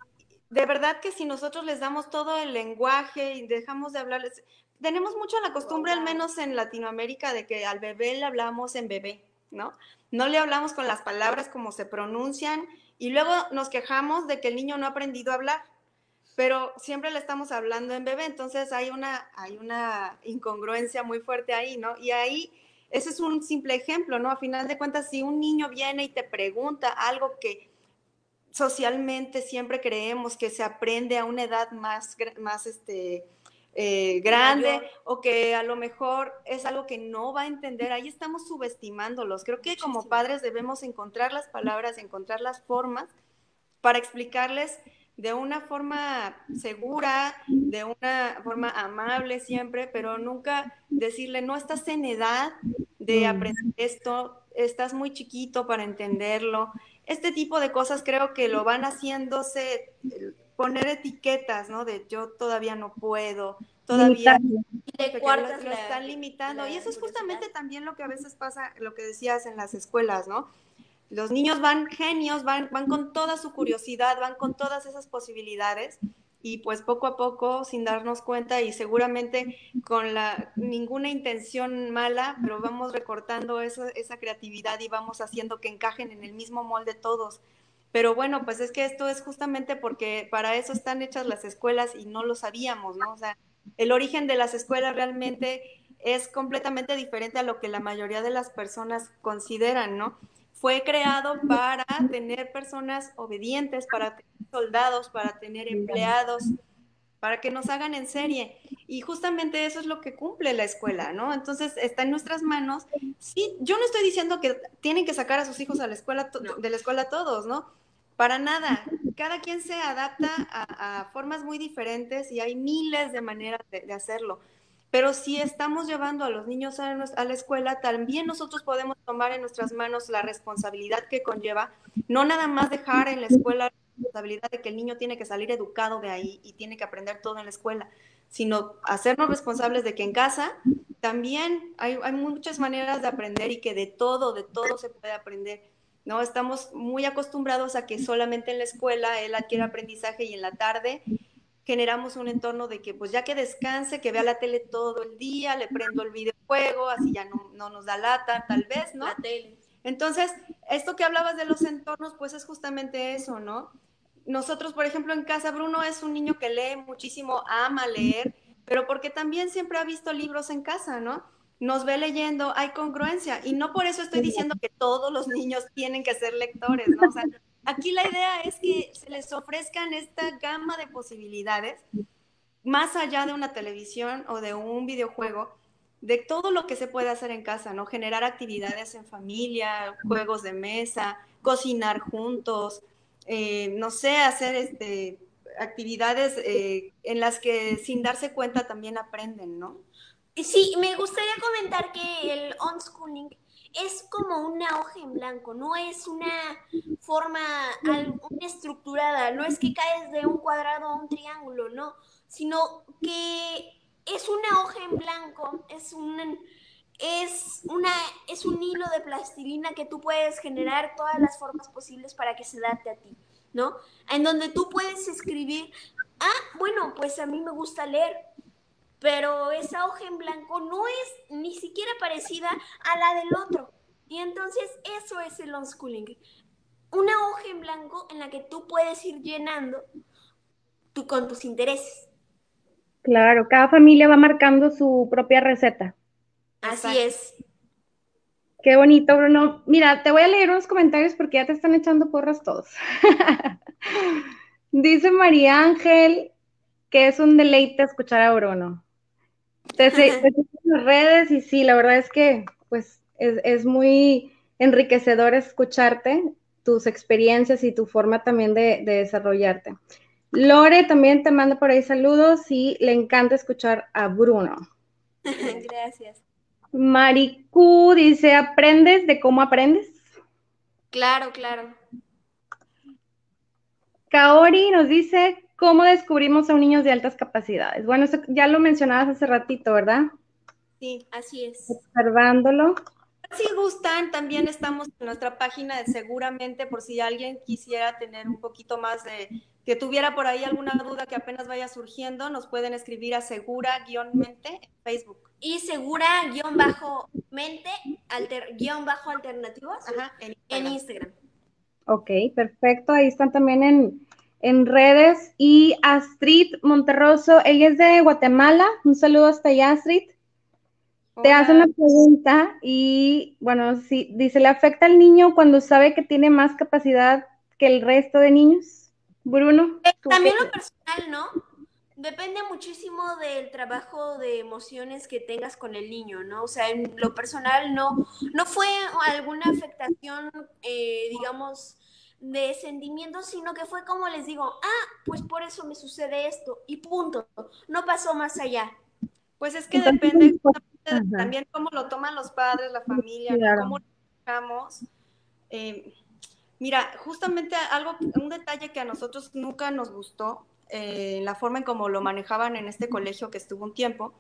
de verdad que si nosotros les damos todo el lenguaje y dejamos de hablarles, tenemos mucho la costumbre, al menos en Latinoamérica, de que al bebé le hablamos en bebé, ¿no? No le hablamos con las palabras como se pronuncian y luego nos quejamos de que el niño no ha aprendido a hablar, pero siempre le estamos hablando en bebé, entonces hay una incongruencia muy fuerte ahí, ¿no? Y ahí, ese es un simple ejemplo, ¿no? A final de cuentas, si un niño viene y te pregunta algo que socialmente siempre creemos que se aprende a una edad grande Mayor. o que a lo mejor es algo que no va a entender, ahí estamos subestimándolos. Creo que como padres debemos encontrar las palabras, encontrar las formas para explicarles de una forma segura, de una forma amable siempre, pero nunca decirle, no estás en edad de aprender esto, estás muy chiquito para entenderlo. Este tipo de cosas creo que lo van haciéndose, poner etiquetas, ¿no? De yo todavía no puedo, todavía Limitando. Te lo están limitando. Y eso es justamente también lo que a veces pasa, lo que decías en las escuelas, ¿no? Los niños van genios, van con toda su curiosidad, van con todas esas posibilidades y pues poco a poco, sin darnos cuenta y seguramente con ninguna intención mala, pero vamos recortando esa creatividad y vamos haciendo que encajen en el mismo molde todos. Pero bueno, pues es que esto es justamente porque para eso están hechas las escuelas y no lo sabíamos, ¿no? O sea, el origen de las escuelas realmente es completamente diferente a lo que la mayoría de las personas consideran, ¿no? Fue creado para tener personas obedientes, para tener soldados, para tener empleados, para que nos hagan en serie. Y justamente eso es lo que cumple la escuela, ¿no? Entonces está en nuestras manos. Sí, yo no estoy diciendo que tienen que sacar a sus hijos a la escuela, de la escuela todos, ¿no? Para nada. Cada quien se adapta a formas muy diferentes y hay miles de maneras de hacerlo. Pero si estamos llevando a los niños a la escuela, también nosotros podemos tomar en nuestras manos la responsabilidad que conlleva, no nada más dejar en la escuela la responsabilidad de que el niño tiene que salir educado de ahí y tiene que aprender todo en la escuela, sino hacernos responsables de que en casa también hay muchas maneras de aprender y que de todo se puede aprender. ¿No? Estamos muy acostumbrados a que solamente en la escuela él adquiere aprendizaje y en la tarde generamos un entorno de que pues ya que descanse, que vea la tele todo el día, le prendo el videojuego, así ya no nos da lata, tal vez, ¿no? La tele. Entonces, esto que hablabas de los entornos, pues es justamente eso, ¿no? Nosotros, por ejemplo, en casa, Bruno es un niño que lee muchísimo, ama leer, pero porque también siempre ha visto libros en casa, ¿no? Nos ve leyendo, hay congruencia, y no por eso estoy diciendo que todos los niños tienen que ser lectores, ¿no? O sea, aquí la idea es que se les ofrezcan esta gama de posibilidades, más allá de una televisión o de un videojuego, de todo lo que se puede hacer en casa, ¿no? Generar actividades en familia, juegos de mesa, cocinar juntos, no sé, hacer actividades en las que sin darse cuenta también aprenden, ¿no? Sí, me gustaría comentar que el unschooling es como una hoja en blanco, no es una forma una estructurada, no es que caes de un cuadrado a un triángulo, no, sino que es una hoja en blanco, es un hilo de plastilina que tú puedes generar todas las formas posibles para que se adapte a ti, ¿no? En donde tú puedes escribir, bueno, pues a mí me gusta leer, pero esa hoja en blanco no es ni siquiera parecida a la del otro. Y entonces eso es el unschooling. Una hoja en blanco en la que tú puedes ir llenando con tus intereses. Claro, cada familia va marcando su propia receta. Así Exacto. es. Qué bonito, Bruno. Mira, te voy a leer unos comentarios porque ya te están echando porras todos. Dice María Ángel que es un deleite escuchar a Bruno. Te sigo en las redes y sí, la verdad es que pues es muy enriquecedor escucharte, tus experiencias y tu forma también de desarrollarte. Lore también te manda por ahí saludos y le encanta escuchar a Bruno. Gracias. Maricu dice, ¿aprendes de cómo aprendes? Claro, claro. Kaori nos dice, ¿cómo descubrimos a un niño de altas capacidades? Bueno, eso ya lo mencionabas hace ratito, ¿verdad? Sí, así es. Observándolo. Si gustan, también estamos en nuestra página de Seguramente, por si alguien quisiera tener un poquito más que tuviera por ahí alguna duda que apenas vaya surgiendo, nos pueden escribir a segura-mente en Facebook. Y segura-mente, alternativos. Ajá, en Instagram. Ok, perfecto. Ahí están también en redes. Y Astrid Monterroso, ella es de Guatemala. Un saludo hasta allá, Astrid. Te hace una pregunta y, bueno, sí, dice, ¿le afecta al niño cuando sabe que tiene más capacidad que el resto de niños? Bruno. También lo personal, ¿no? Depende muchísimo del trabajo de emociones que tengas con el niño, ¿no? O sea, en lo personal no fue alguna afectación, digamos, de sentimientos, sino que fue como les digo, pues por eso me sucede esto y punto. No pasó más allá. Pues es que depende también cómo lo toman los padres, la familia, ¿no? Claro. Cómo lo manejamos. Mira, justamente un detalle que a nosotros nunca nos gustó, la forma en cómo lo manejaban en este colegio que estuvo un tiempo,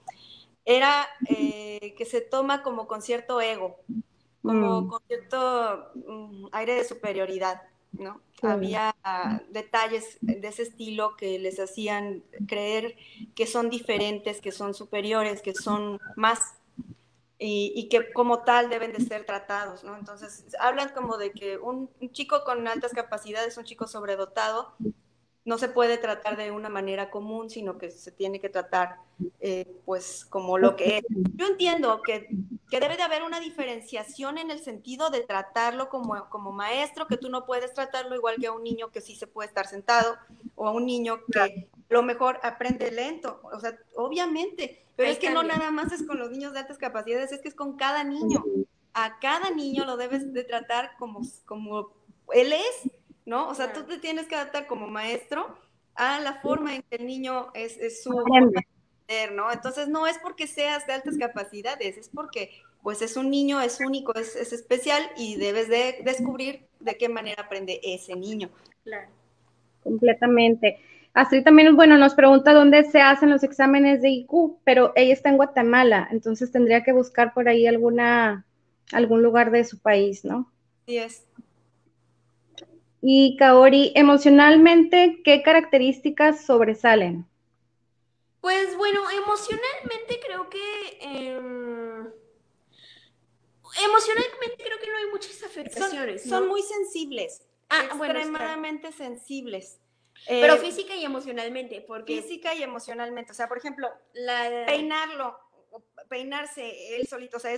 era que se toma como con cierto ego, como con cierto aire de superioridad. ¿no? Sí. Había detalles de ese estilo que les hacían creer que son diferentes, que son superiores, que son más y que como tal deben de ser tratados, ¿no? Entonces, hablan como de que un chico con altas capacidades, un chico sobredotado, no se puede tratar de una manera común, sino que se tiene que tratar pues como lo que es. Yo entiendo que debe de haber una diferenciación en el sentido de tratarlo como maestro, que tú no puedes tratarlo igual que a un niño que sí se puede estar sentado, o a un niño que a lo mejor aprende lento, o sea, obviamente, pero Ahí es que no cambia. nada más es con los niños de altas capacidades, es que es con cada niño. A cada niño lo debes de tratar como él es, ¿no? O sea, tú te tienes que adaptar como maestro a la forma en que el niño es su forma de aprender, ¿no? Entonces, no es porque seas de altas capacidades, es porque pues es un niño, es único, es especial y debes de descubrir de qué manera aprende ese niño. Claro. Completamente. Astrid también, bueno, nos pregunta dónde se hacen los exámenes de IQ, pero ella está en Guatemala, entonces tendría que buscar por ahí algún lugar de su país, ¿no? Sí es. Y Kaori, emocionalmente, ¿qué características sobresalen? Pues bueno, emocionalmente creo que emocionalmente creo que no hay muchas afectaciones, Son ¿no? muy sensibles, Bueno, extremadamente sensibles. Pero física y emocionalmente, porque Física y emocionalmente. O sea, por ejemplo, peinarse él solito, o sea,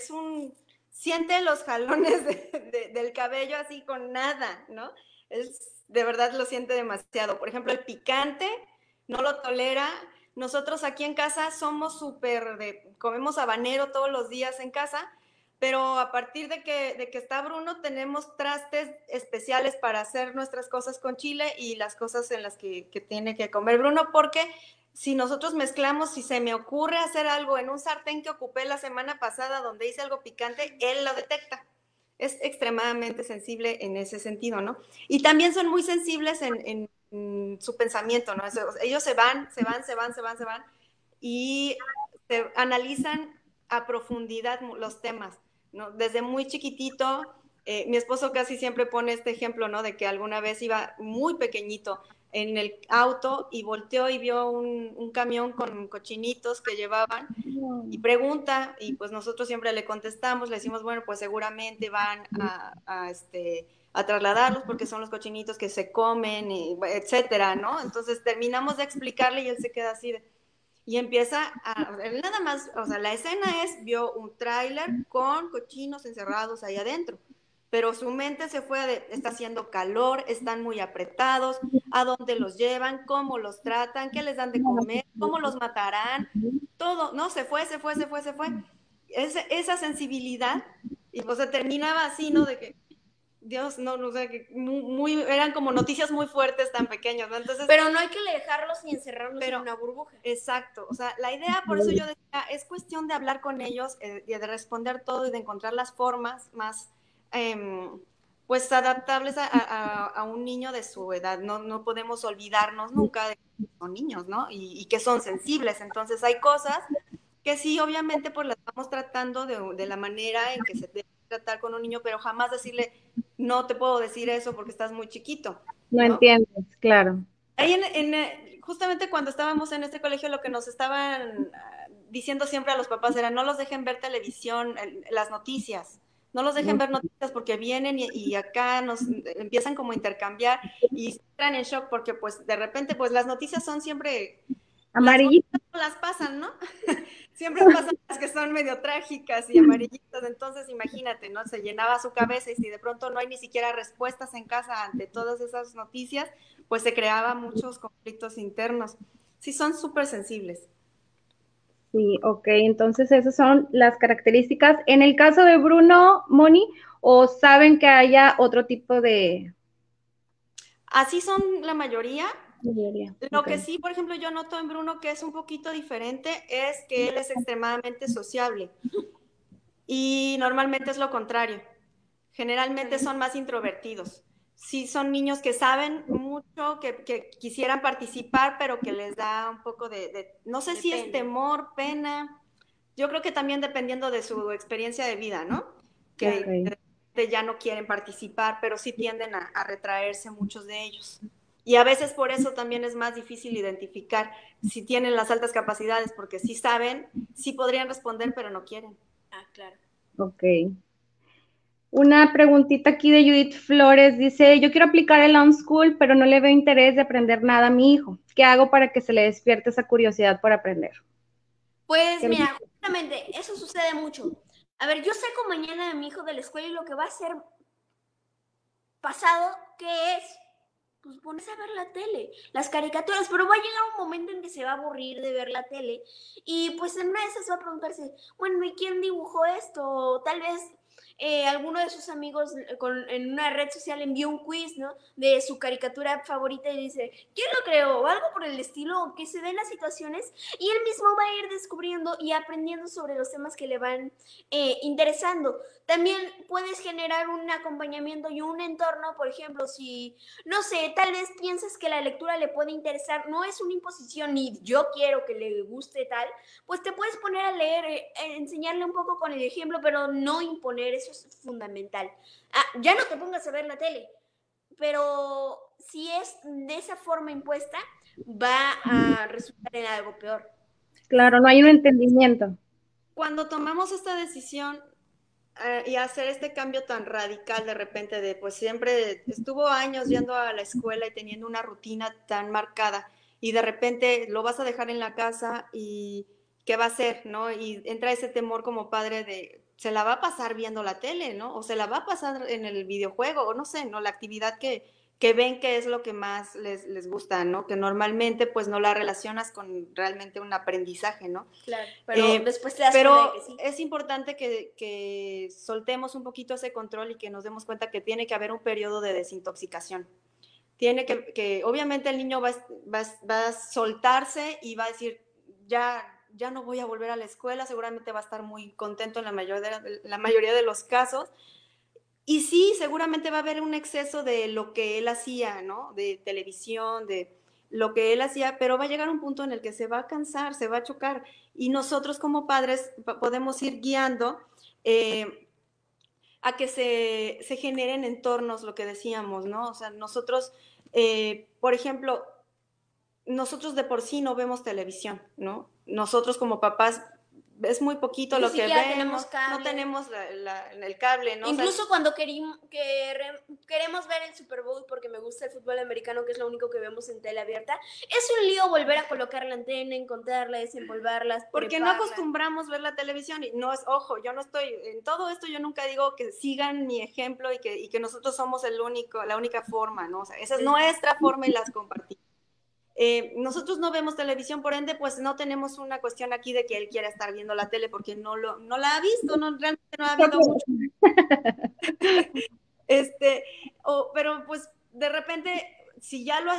siente los jalones del cabello así con nada, ¿no? De verdad lo siente demasiado. Por ejemplo, el picante no lo tolera. Nosotros aquí en casa somos comemos habanero todos los días en casa, pero a partir de que está Bruno tenemos trastes especiales para hacer nuestras cosas con chile y las cosas en las que tiene que comer Bruno, porque si nosotros mezclamos, si se me ocurre hacer algo en un sartén que ocupé la semana pasada donde hice algo picante, él lo detecta. Es extremadamente sensible en ese sentido, ¿no? Y también son muy sensibles en su pensamiento, ¿no? Ellos se van y se analizan a profundidad los temas, ¿no? Desde muy chiquitito, mi esposo casi siempre pone este ejemplo, ¿no? De que alguna vez iba muy pequeñito en el auto y volteó y vio un camión con cochinitos que llevaban y pregunta, y pues nosotros siempre le contestamos, le decimos, bueno, pues seguramente van a trasladarlos porque son los cochinitos que se comen, etcétera, ¿no? Entonces terminamos de explicarle y él se queda así y empieza nada más, o sea, la escena vio un tráiler con cochinos encerrados ahí adentro, pero su mente se fue está haciendo calor, están muy apretados, a dónde los llevan, cómo los tratan, qué les dan de comer, cómo los matarán, todo, ¿no? Se fue. Esa sensibilidad, y pues se terminaba así, ¿no? De que, Dios, no sé, que eran como noticias muy fuertes tan pequeños, ¿no? Entonces, pero no hay que dejarlos y encerrarlos en una burbuja. Exacto, o sea, la idea, por eso yo decía, es cuestión de hablar con ellos, y de responder todo y de encontrar las formas más, pues, adaptables a un niño de su edad. No podemos olvidarnos nunca de que son niños, ¿no? Y que son sensibles. Entonces, hay cosas que sí, obviamente, pues las vamos tratando de la manera en que se debe tratar con un niño, pero jamás decirle, no te puedo decir eso porque estás muy chiquito, No ¿no? entiendes, claro. Ahí justamente cuando estábamos en este colegio, lo que nos estaban diciendo siempre a los papás era, no los dejen ver televisión, las noticias, no los dejen ver noticias porque vienen y acá nos empiezan como a intercambiar y entran en shock porque pues de repente pues las noticias son siempre, las Amarillito. bonitas no las pasan, ¿no? Siempre pasan las que son medio trágicas y amarillitas, entonces imagínate, ¿no? Se llenaba su cabeza y si de pronto no hay ni siquiera respuestas en casa ante todas esas noticias, pues se creaba muchos conflictos internos. Sí, son súper sensibles. Sí, ok, entonces esas son las características. En el caso de Bruno, Moni, ¿o saben que haya otro tipo de... Así son la mayoría. Lo Okay. que sí, por ejemplo, yo noto en Bruno que es un poquito diferente es que él es extremadamente sociable y normalmente es lo contrario. Generalmente son más introvertidos. Sí, son niños que saben mucho, que quisieran participar, pero que les da un poco no sé si es temor, pena. Yo creo que también dependiendo de su experiencia de vida, ¿no? Que ya no quieren participar, pero sí tienden a retraerse muchos de ellos. Y a veces por eso también es más difícil identificar si tienen las altas capacidades, porque sí saben, sí podrían responder, pero no quieren. Ah, claro. Ok. Una preguntita aquí de Judith Flores. Dice, yo quiero aplicar el OnSchool, pero no le veo interés de aprender nada a mi hijo. ¿Qué hago para que se le despierte esa curiosidad por aprender? Pues mira, justamente eso sucede mucho. A ver, yo saco mañana a mi hijo de la escuela y lo que va a hacer pasado, ¿qué es? Pues ponerse a ver la tele, las caricaturas, pero va a llegar un momento en que se va a aburrir de ver la tele y pues en una de esas va a preguntarse, bueno, ¿y quién dibujó esto? O tal vez alguno de sus amigos en una red social envió un quiz, ¿no? De su caricatura favorita y dice, ¿quién lo creó? O algo por el estilo, que se den las situaciones y él mismo va a ir descubriendo y aprendiendo sobre los temas que le van interesando. También puedes generar un acompañamiento y un entorno, por ejemplo, si, no sé, tal vez piensas que la lectura le puede interesar, no es una imposición ni yo quiero que le guste tal, pues te puedes poner a leer, enseñarle un poco con el ejemplo, pero no imponer, eso es fundamental. Ah, ya no te pongas a ver la tele, pero si es de esa forma impuesta, va a resultar en algo peor. Claro, no hay un entendimiento. Cuando tomamos esta decisión y hacer este cambio tan radical de repente de, pues siempre estuvo años yendo a la escuela y teniendo una rutina tan marcada y de repente lo vas a dejar en la casa y ¿qué va a hacer, no? Y entra ese temor como padre de, se la va a pasar viendo la tele, ¿no? O se la va a pasar en el videojuego, o no sé, ¿no? La actividad que ven que es lo que más les gusta, ¿no? Que normalmente pues no la relacionas con realmente un aprendizaje, ¿no? Claro, pero después te das cuenta de que sí. Es importante que soltemos un poquito ese control y que nos demos cuenta que tiene que haber un periodo de desintoxicación. Tiene que obviamente el niño va a soltarse y va a decir, ya no voy a volver a la escuela, seguramente va a estar muy contento en la mayoría de los casos. Y sí, seguramente va a haber un exceso de lo que él hacía, ¿no? De televisión, de lo que él hacía, pero va a llegar un punto en el que se va a cansar, se va a chocar. Y nosotros como padres podemos ir guiando a que se generen entornos, lo que decíamos, ¿no? O sea, nosotros, por ejemplo, nosotros de por sí no vemos televisión, ¿no? Nosotros como papás es muy poquito Ni lo que siquiera vemos, tenemos cable. no tenemos el cable, ¿no? Incluso o sea, cuando queremos ver el Super Bowl porque me gusta el fútbol americano, que es lo único que vemos en tele abierta, es un lío volver a colocar la antena, encontrarla, desempolvarla, porque prepararla. no acostumbramos ver la televisión y no es, ojo, yo no estoy, en todo esto yo nunca digo que sigan mi ejemplo y que nosotros somos la única forma, ¿no? O sea, esa es nuestra forma y las compartimos. Nosotros no vemos televisión, por ende, pues no tenemos una cuestión aquí de que él quiera estar viendo la tele porque no la ha visto, realmente no ha habido mucho. Pero pues de repente, si ya lo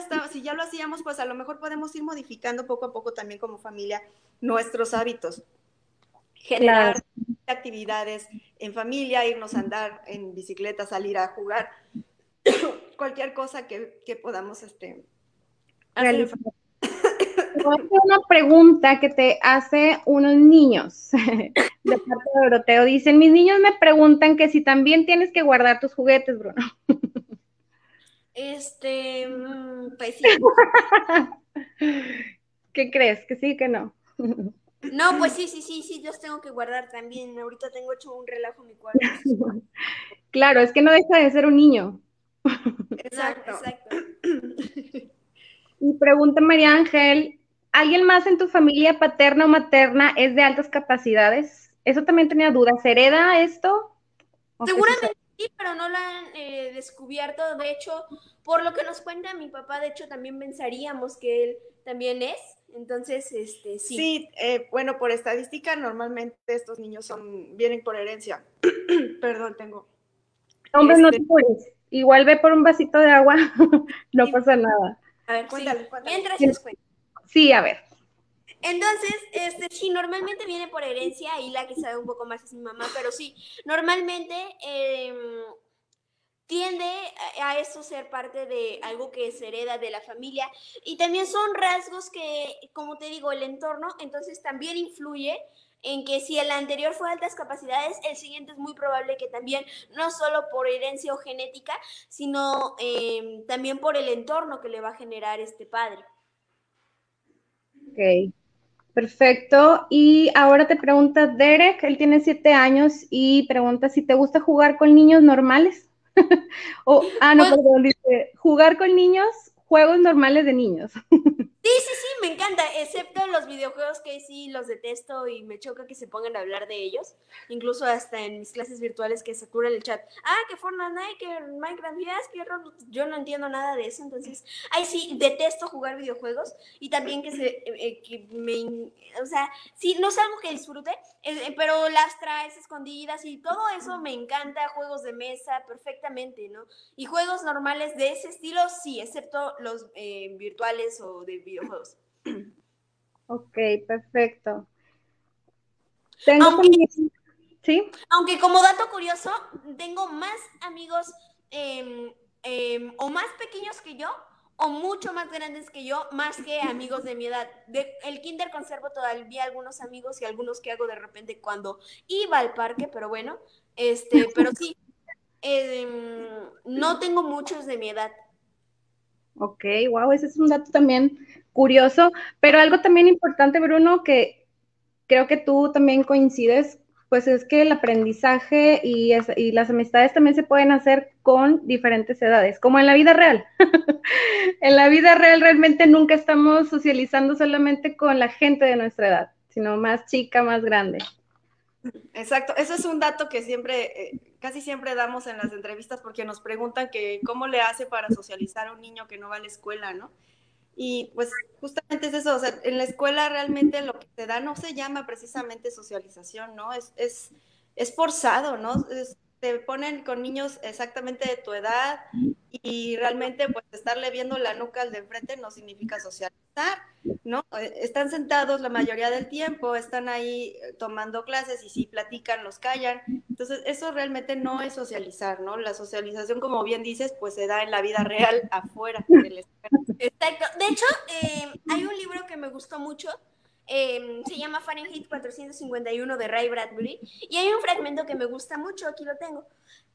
hacíamos, pues a lo mejor podemos ir modificando poco a poco también como familia nuestros hábitos. Generar actividades en familia, irnos a andar en bicicleta, salir a jugar, cualquier cosa que podamos hacer. Una pregunta que te hace unos niños de parte de Doroteo. Dicen, mis niños me preguntan que si también tienes que guardar tus juguetes, Bruno. Pues sí. ¿Qué crees? ¿Que sí, que no? No, pues sí, los tengo que guardar también. Ahorita tengo hecho un relajo en mi cuarto. Claro, es que no deja de ser un niño. Exacto. No, exacto. Y pregunta María Ángel, ¿alguien más en tu familia paterna o materna es de altas capacidades? Eso también tenía dudas. ¿Se hereda esto? Seguramente sí, pero no lo han descubierto. De hecho, por lo que nos cuenta mi papá, de hecho también pensaríamos que él también es. Entonces, sí. Sí, bueno, por estadística, normalmente estos niños vienen por herencia. Perdón, tengo. Hombre, no te apures. Igual ve por un vasito de agua, no pasa nada. A ver, Cuéntale. Mientras les cuento. Sí, a ver. Entonces, sí, normalmente viene por herencia, y la que sabe un poco más es mi mamá, pero sí, normalmente tiende a esto ser parte de algo que se hereda de la familia, y también son rasgos que, como te digo, el entorno, entonces también influye en que si el anterior fue altas capacidades, el siguiente es muy probable que también, no solo por herencia o genética, sino también por el entorno que le va a generar este padre. Ok, perfecto. Y ahora te pregunta Derek, él tiene 7 años y pregunta si te gusta jugar con niños normales. No, perdón, dice, jugar con niños, juegos normales de niños. Sí, me encanta, excepto los videojuegos que sí los detesto y me choca que se pongan a hablar de ellos, incluso hasta en mis clases virtuales que satura el chat, que Fortnite, que Minecraft, yo no entiendo nada de eso, entonces, sí, detesto jugar videojuegos y también o sea, sí, no es algo que disfrute, pero las traes escondidas y todo eso me encanta, juegos de mesa, perfectamente, ¿no? Y juegos normales de ese estilo, sí, excepto los virtuales o de videojuegos. Ok, perfecto. Aunque como dato curioso, tengo más amigos o más pequeños que yo o mucho más grandes que yo, más que amigos de mi edad. El kinder conservo todavía algunos amigos y algunos que hago de repente cuando iba al parque, pero bueno, pero sí, no tengo muchos de mi edad. Ok, wow, ese es un dato también curioso, pero algo también importante, Bruno, que creo que tú también coincides, pues es que el aprendizaje y las amistades también se pueden hacer con diferentes edades, como en la vida real. En la vida real realmente nunca estamos socializando solamente con la gente de nuestra edad, sino más chica, más grande. Exacto, eso es un dato que siempre, casi siempre damos en las entrevistas porque nos preguntan que cómo le hace para socializar a un niño que no va a la escuela, ¿no? Y pues justamente es eso, o sea, en la escuela realmente lo que te da no se llama precisamente socialización, ¿no? Es forzado, ¿no? Te ponen con niños exactamente de tu edad y realmente pues estarle viendo la nuca al de enfrente no significa socializar, ¿no? Están sentados la mayoría del tiempo, están ahí tomando clases y si platican los callan. Entonces eso realmente no es socializar, ¿no? La socialización, como bien dices, pues se da en la vida real afuera de la escuela. Exacto. De hecho, hay un libro que me gustó mucho, se llama Fahrenheit 451 de Ray Bradbury, y hay un fragmento que me gusta mucho, aquí lo tengo.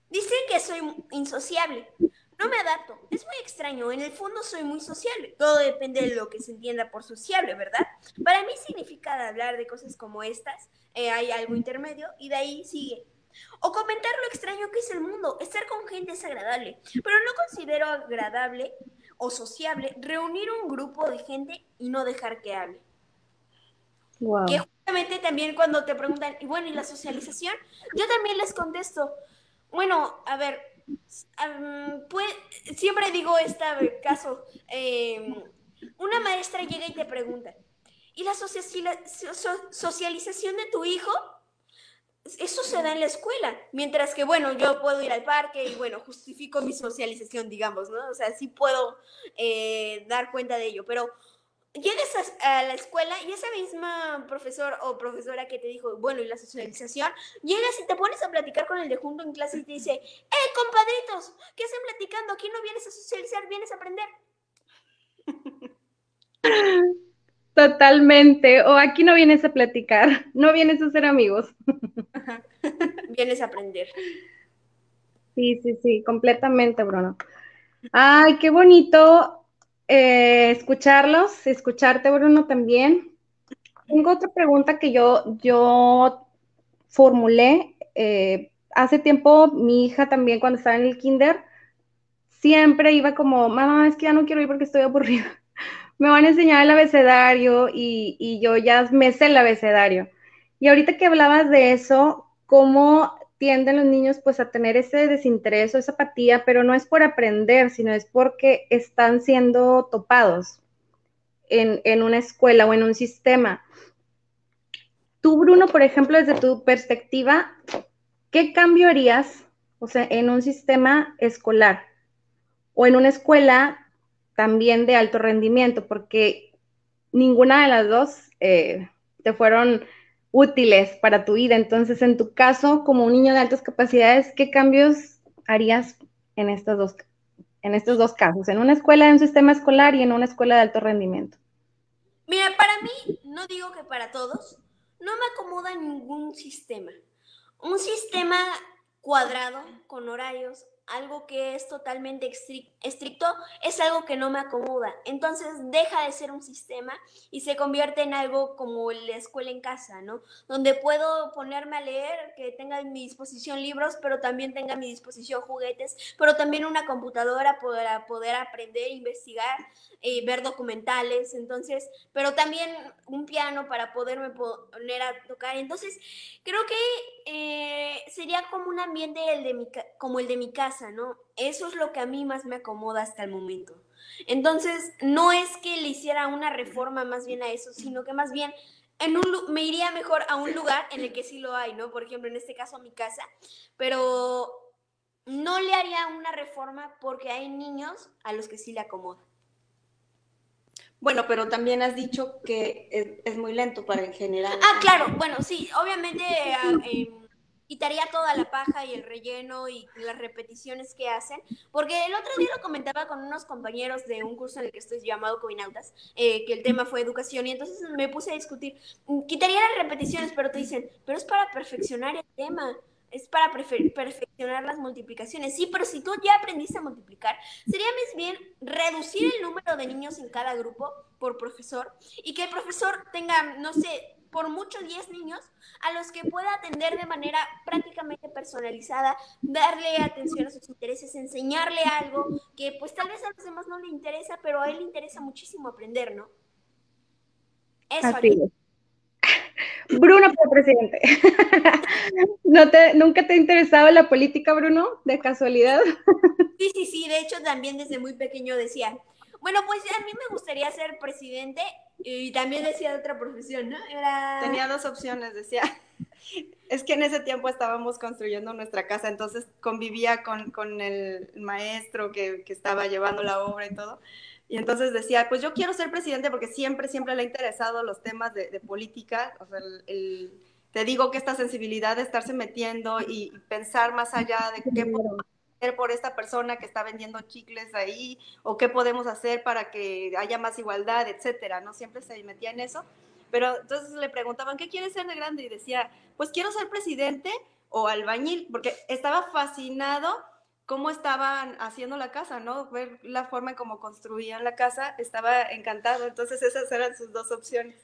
Dice que soy insociable, no me adapto, es muy extraño, en el fondo soy muy sociable, todo depende de lo que se entienda por sociable, ¿verdad? Para mí significa hablar de cosas como estas, hay algo intermedio, y de ahí sigue. O comentar lo extraño que es el mundo, estar con gente es agradable, pero no considero agradable o sociable reunir un grupo de gente y no dejar que hable. Wow. Que justamente también cuando te preguntan, y bueno, ¿y la socialización? Yo también les contesto, bueno, a ver, pues, siempre digo este caso, una maestra llega y te pregunta, ¿y la socialización de tu hijo? Eso se da en la escuela, mientras que, bueno, yo puedo ir al parque y, bueno, justifico mi socialización, digamos, ¿no? O sea, sí puedo dar cuenta de ello, pero llegas a la escuela y esa misma profesor o profesora que te dijo, bueno, y la socialización, llegas y te pones a platicar con el de junto en clase y te dice, compadritos, ¿qué hacen platicando? Aquí no vienes a socializar, vienes a aprender. Totalmente. O aquí no vienes a platicar, no vienes a ser amigos. Vienes a aprender. Sí, completamente, Bruno. Ay, qué bonito escucharte, Bruno, también. Tengo otra pregunta que yo formulé. Hace tiempo, mi hija también, cuando estaba en el kinder, siempre iba como, mamá, es que ya no quiero ir porque estoy aburrida. Me van a enseñar el abecedario y yo ya me sé el abecedario. Y ahorita que hablabas de eso, ¿cómo tienden los niños pues a tener ese desinterés o esa apatía? Pero no es por aprender, sino es porque están siendo topados en una escuela o en un sistema. Tú, Bruno, por ejemplo, desde tu perspectiva, ¿qué cambio harías, o sea, en un sistema escolar o en una escuela también de alto rendimiento? Porque ninguna de las dos te fueron útiles para tu vida. Entonces, en tu caso, como un niño de altas capacidades, ¿qué cambios harías en estos dos casos? En una escuela, en un sistema escolar y en una escuela de alto rendimiento. Mira, para mí, no digo que para todos, no me acomodan un sistema. Un sistema cuadrado, con horarios, algo que es totalmente estricto, es algo que no me acomoda. Entonces deja de ser un sistema y se convierte en algo como la escuela en casa, ¿no? Donde puedo ponerme a leer, que tenga a mi disposición libros, pero también tenga a mi disposición juguetes, pero también una computadora para poder aprender, investigar, ver documentales, entonces, pero también un piano para poderme poner a tocar. Entonces, creo que sería como un ambiente como el de mi casa, ¿no? Eso es lo que a mí más me acomoda hasta el momento. Entonces, no es que le hiciera una reforma más bien a eso, sino que más bien me iría mejor a un lugar en el que sí lo hay, ¿no? Por ejemplo, en este caso mi casa, pero no le haría una reforma porque hay niños a los que sí le acomoda. Bueno, pero también has dicho que es muy lento para en general. Ah, claro, bueno, sí, obviamente quitaría toda la paja y el relleno y las repeticiones que hacen, porque el otro día lo comentaba con unos compañeros de un curso en el que estoy llamado Coinautas, que el tema fue educación, y entonces me puse a discutir, quitaría las repeticiones, pero te dicen, pero es para perfeccionar el tema, es para perfeccionar las multiplicaciones. Sí, pero si tú ya aprendiste a multiplicar, sería más bien reducir el número de niños en cada grupo por profesor y que el profesor tenga, no sé, por mucho 10 niños a los que pueda atender de manera prácticamente personalizada, darle atención a sus intereses, enseñarle algo que pues tal vez a los demás no le interesa, pero a él le interesa muchísimo aprender, ¿no? Eso Así es. Bruno fue presidente. ¿Nunca te ha interesado la política, Bruno? ¿De casualidad? Sí. De hecho, también desde muy pequeño decía, bueno, pues a mí me gustaría ser presidente y también decía de otra profesión, ¿no? Tenía dos opciones, decía. Es que en ese tiempo estábamos construyendo nuestra casa, entonces convivía con el maestro que estaba llevando la obra y todo. Y entonces decía, pues yo quiero ser presidente porque siempre le ha interesado los temas de política. O sea, te digo que esta sensibilidad de estarse metiendo y pensar más allá de qué podemos hacer por esta persona que está vendiendo chicles ahí, o qué podemos hacer para que haya más igualdad, etcétera, ¿no? Siempre se metía en eso. Pero entonces le preguntaban, ¿qué quieres ser de grande? Y decía, pues quiero ser presidente o albañil, porque estaba fascinado cómo estaban haciendo la casa, ¿no? Ver la forma en cómo construían la casa, estaba encantado. Entonces esas eran sus dos opciones.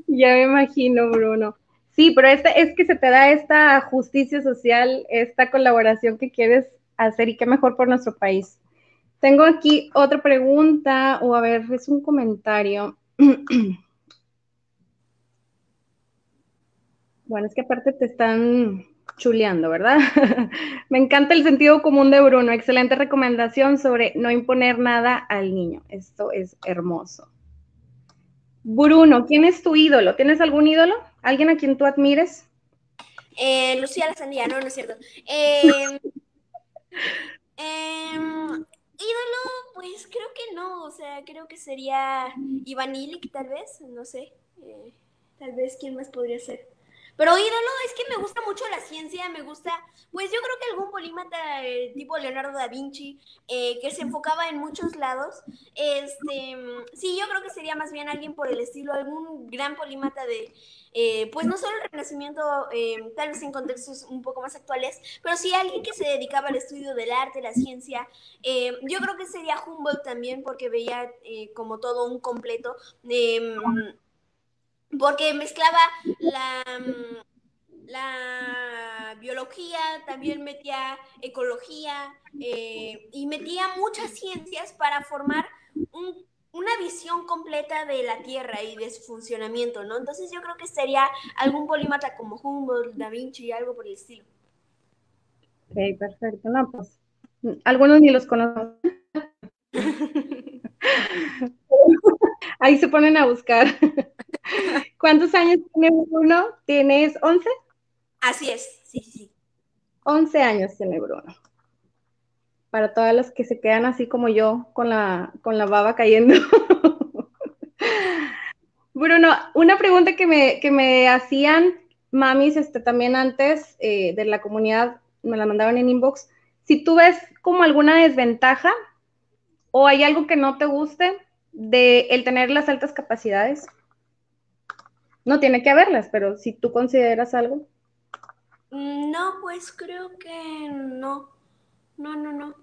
Ya me imagino, Bruno. Sí, pero es que se te da esta justicia social, esta colaboración que quieres hacer y qué mejor por nuestro país. Tengo aquí otra pregunta, o a ver, es un comentario. Bueno, es que aparte te están chuleando, ¿verdad? Me encanta el sentido común de Bruno. Excelente recomendación sobre no imponer nada al niño. Esto es hermoso. Bruno, ¿quién es tu ídolo? ¿Tienes algún ídolo? ¿Alguien a quien tú admires? Lucía la Sandía, no es cierto. Ídolo, pues creo que no, o sea, creo que sería Iván Illich, tal vez, no sé, tal vez quién más podría ser. Pero ídolo es que me gusta mucho la ciencia, me gusta, pues yo creo que algún polímata tipo Leonardo da Vinci, que se enfocaba en muchos lados, sí, yo creo que sería más bien alguien por el estilo, algún gran polímata de, pues no solo el Renacimiento, tal vez en contextos un poco más actuales, pero sí alguien que se dedicaba al estudio del arte, la ciencia. Yo creo que sería Humboldt también, porque veía como todo un completo. Porque mezclaba la biología, también metía ecología y metía muchas ciencias para formar una visión completa de la Tierra y de su funcionamiento, ¿no? Entonces yo creo que sería algún polímata como Humboldt, Da Vinci, algo por el estilo. Ok, perfecto. No, pues algunos ni los conozco. Ahí se ponen a buscar. ¿Cuántos años tiene Bruno? ¿Tienes 11? Así es, sí. 11 años tiene Bruno. Para todas las que se quedan así como yo, con la baba cayendo. Bruno, una pregunta que me hacían mamis también antes de la comunidad, me la mandaron en inbox. Si tú ves como alguna desventaja o hay algo que no te guste de el tener las altas capacidades. No tiene que haberlas, pero si tú consideras algo. No, pues creo que no. No. No,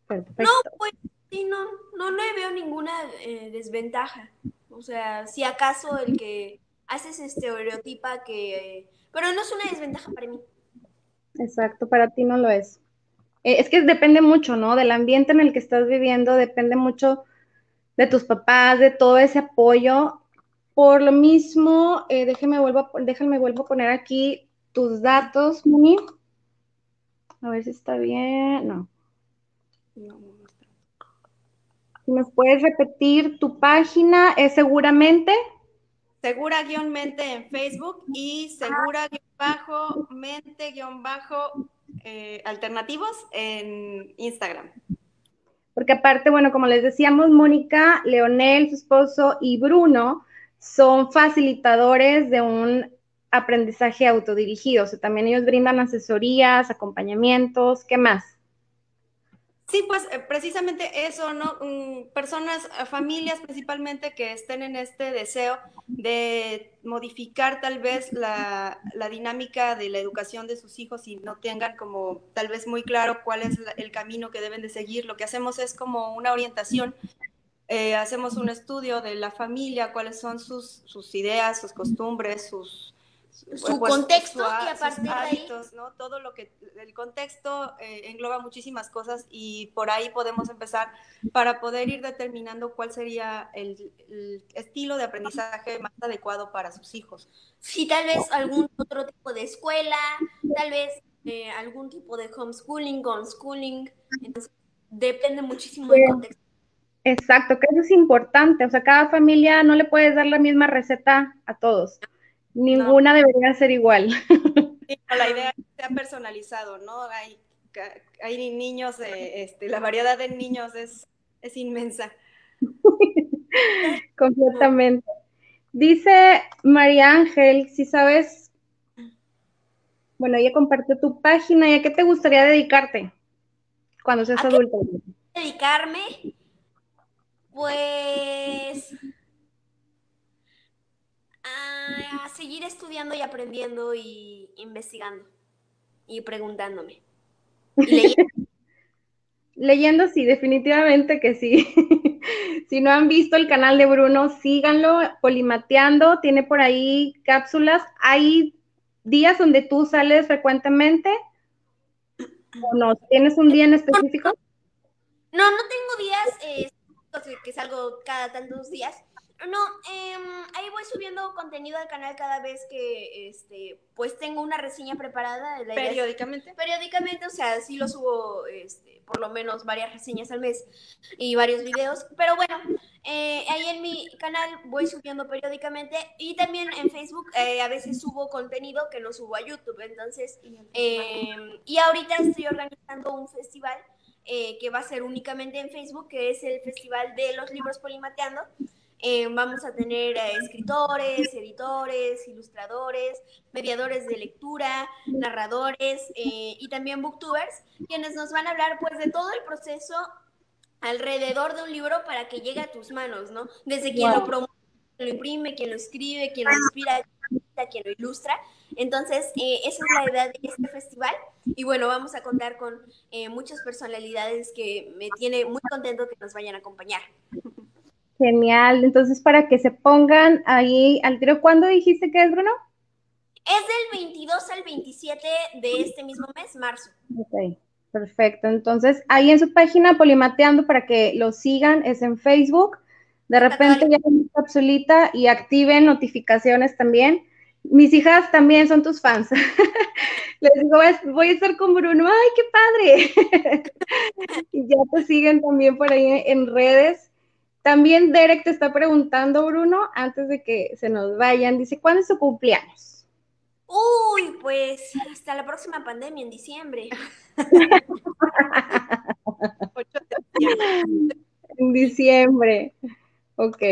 Perfecto. pues sí, no le veo ninguna desventaja. O sea, si acaso el que haces estereotipa que... pero no es una desventaja para mí. Exacto, para ti no lo es. Es que depende mucho, ¿no? Del ambiente en el que estás viviendo, depende mucho de tus papás, de todo ese apoyo. Por lo mismo, déjame vuelvo a poner aquí tus datos, Moni. A ver si está bien. No. Si nos puedes repetir tu página, es seguramente. Segura-mente en Facebook y segura-mente-alternativos en Instagram. Porque aparte, bueno, como les decíamos, Mónica, Leonel, su esposo y Bruno son facilitadores de un aprendizaje autodirigido. O sea, también ellos brindan asesorías, acompañamientos, ¿qué más? Sí, pues precisamente eso, ¿no? Personas, familias principalmente que estén en este deseo de modificar tal vez la dinámica de la educación de sus hijos y no tengan como tal vez muy claro cuál es el camino que deben de seguir. Lo que hacemos es como una orientación. Hacemos un estudio de la familia, cuáles son sus ideas, sus costumbres, Su contexto y a partir de ahí... hábitos, ¿no? Todo lo que el contexto engloba muchísimas cosas y por ahí podemos empezar para poder ir determinando cuál sería el estilo de aprendizaje más adecuado para sus hijos. Sí, tal vez algún otro tipo de escuela, tal vez algún tipo de homeschooling, unschooling. Entonces, depende muchísimo del contexto. Exacto, que eso es importante. O sea, cada familia no le puedes dar la misma receta a todos. No, Ninguna debería ser igual. sí, no, la idea es que sea personalizado, ¿no? Hay niños, la variedad de niños es inmensa. Completamente. Dice María Ángel, si sabes, bueno, ella compartió tu página, ¿y a qué te gustaría dedicarte cuando seas ¿A qué adulto? dedicarme? Pues a seguir estudiando y aprendiendo y investigando y preguntándome. Y leyendo. Leyendo, sí, definitivamente que sí. Si no han visto el canal de Bruno, síganlo, Polimateando, tiene por ahí cápsulas. ¿Hay días donde tú sales frecuentemente o no? ¿Tienes un día en específico? No tengo días que salgo cada tantos días. No, ahí voy subiendo contenido al canal cada vez que pues tengo una reseña preparada. Periódicamente. Periódicamente, o sea, sí lo subo por lo menos varias reseñas al mes y varios videos. Pero bueno, ahí en mi canal voy subiendo periódicamente y también en Facebook a veces subo contenido que no subo a YouTube. Entonces, y ahorita estoy organizando un festival que va a ser únicamente en Facebook, que es el Festival de los Libros Polimateando. Vamos a tener escritores, editores, ilustradores, mediadores de lectura, narradores y también booktubers, quienes nos van a hablar pues de todo el proceso alrededor de un libro para que llegue a tus manos, ¿no? Desde quien lo promueve, quien lo imprime, quien lo escribe, quien lo inspira, quien lo ilustra. Entonces, esa es la idea de este festival. Y bueno, vamos a contar con muchas personalidades que me tiene muy contento que nos vayan a acompañar. Genial, entonces para que se pongan ahí al tiro, ¿cuándo dijiste que es, Bruno? Es del 22 al 27 de este mismo mes, marzo. Ok, perfecto. Entonces, ahí en su página Polimateando para que lo sigan, es en Facebook. De repente ya una capsulita y activen notificaciones también. Mis hijas también son tus fans. Les digo, voy a estar con Bruno. ¡Ay, qué padre! Y ya te siguen también por ahí en redes. También Derek te está preguntando, Bruno, antes de que se nos vayan, dice, ¿cuándo es su cumpleaños? Uy, pues hasta la próxima pandemia en diciembre. 8 de diciembre. En diciembre. Ok.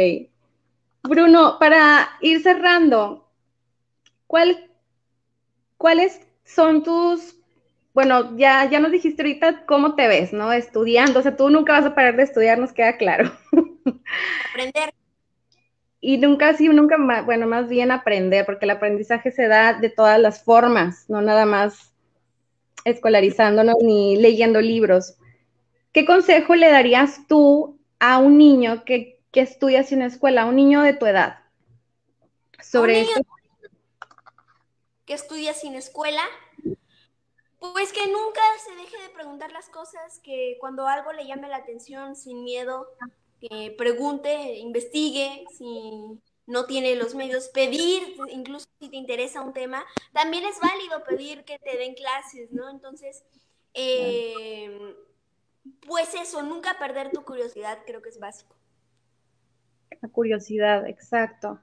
Bruno, para ir cerrando, ¿cuáles son tus, bueno, ya nos dijiste ahorita cómo te ves, ¿no? Estudiando, o sea, tú nunca vas a parar de estudiar, nos queda claro. Aprender. y nunca así, nunca más, bueno, más bien aprender, porque el aprendizaje se da de todas las formas, no nada más escolarizándonos ni leyendo libros. ¿Qué consejo le darías tú a un niño que estudia sin escuela, a un niño de tu edad, A un sobre niño esto? que estudia sin escuela, pues que nunca se deje de preguntar las cosas, que cuando algo le llame la atención, sin miedo, que pregunte, investigue, si no tiene los medios, pedir, incluso si te interesa un tema, también es válido pedir que te den clases, ¿no? Entonces, eh, pues eso, nunca perder tu curiosidad, creo que es básico. La curiosidad, exacto.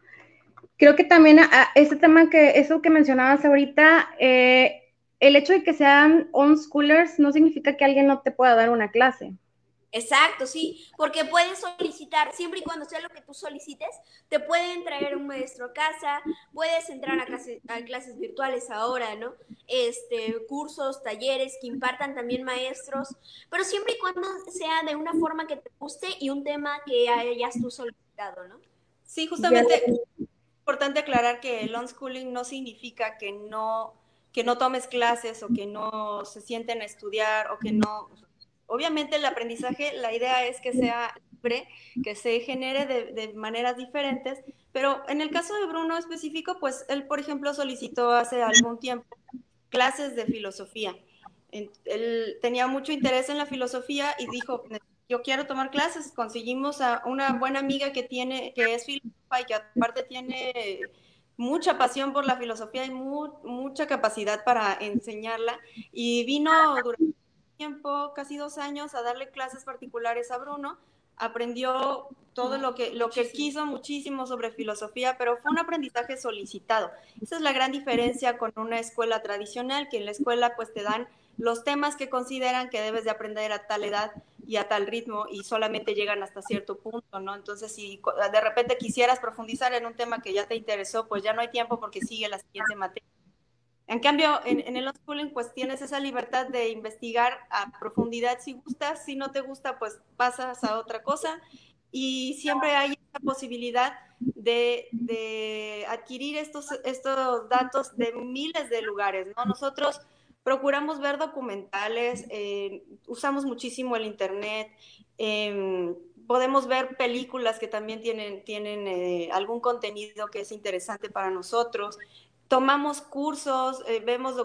Creo que también este tema eso que mencionabas ahorita, el hecho de que sean on-schoolers no significa que alguien no te pueda dar una clase. Exacto, sí, porque puedes solicitar, siempre y cuando sea lo que tú solicites, te pueden traer un maestro a casa, puedes entrar a clases virtuales ahora, ¿no? Cursos, talleres que impartan también maestros, pero siempre y cuando sea de una forma que te guste y un tema que hayas tú solicitado, ¿no? Sí, Ya. justamente es importante aclarar que el unschooling no significa que no tomes clases o que no se sienten a estudiar o que no. Obviamente el aprendizaje, la idea es que sea libre, que se genere de maneras diferentes, pero en el caso de Bruno específico, pues él, por ejemplo, solicitó hace algún tiempo clases de filosofía. Él tenía mucho interés en la filosofía y dijo, yo quiero tomar clases. Conseguimos a una buena amiga que es filósofa y que aparte tiene mucha pasión por la filosofía y mucha capacidad para enseñarla. Y vino durante tiempo, casi 2 años, a darle clases particulares a Bruno. Aprendió todo lo que quiso muchísimo sobre filosofía, pero fue un aprendizaje solicitado. Esa es la gran diferencia con una escuela tradicional, que en la escuela pues te dan los temas que consideran que debes de aprender a tal edad y a tal ritmo y solamente llegan hasta cierto punto, ¿no? Entonces, si de repente quisieras profundizar en un tema que ya te interesó, pues ya no hay tiempo porque sigue la siguiente materia. En cambio, en el unschooling, pues tienes esa libertad de investigar a profundidad si gustas, si no te gusta, pues pasas a otra cosa y siempre hay esa posibilidad de adquirir estos datos de miles de lugares, ¿no? Nosotros procuramos ver documentales, usamos muchísimo el internet, podemos ver películas que también tienen algún contenido que es interesante para nosotros, tomamos cursos, vemos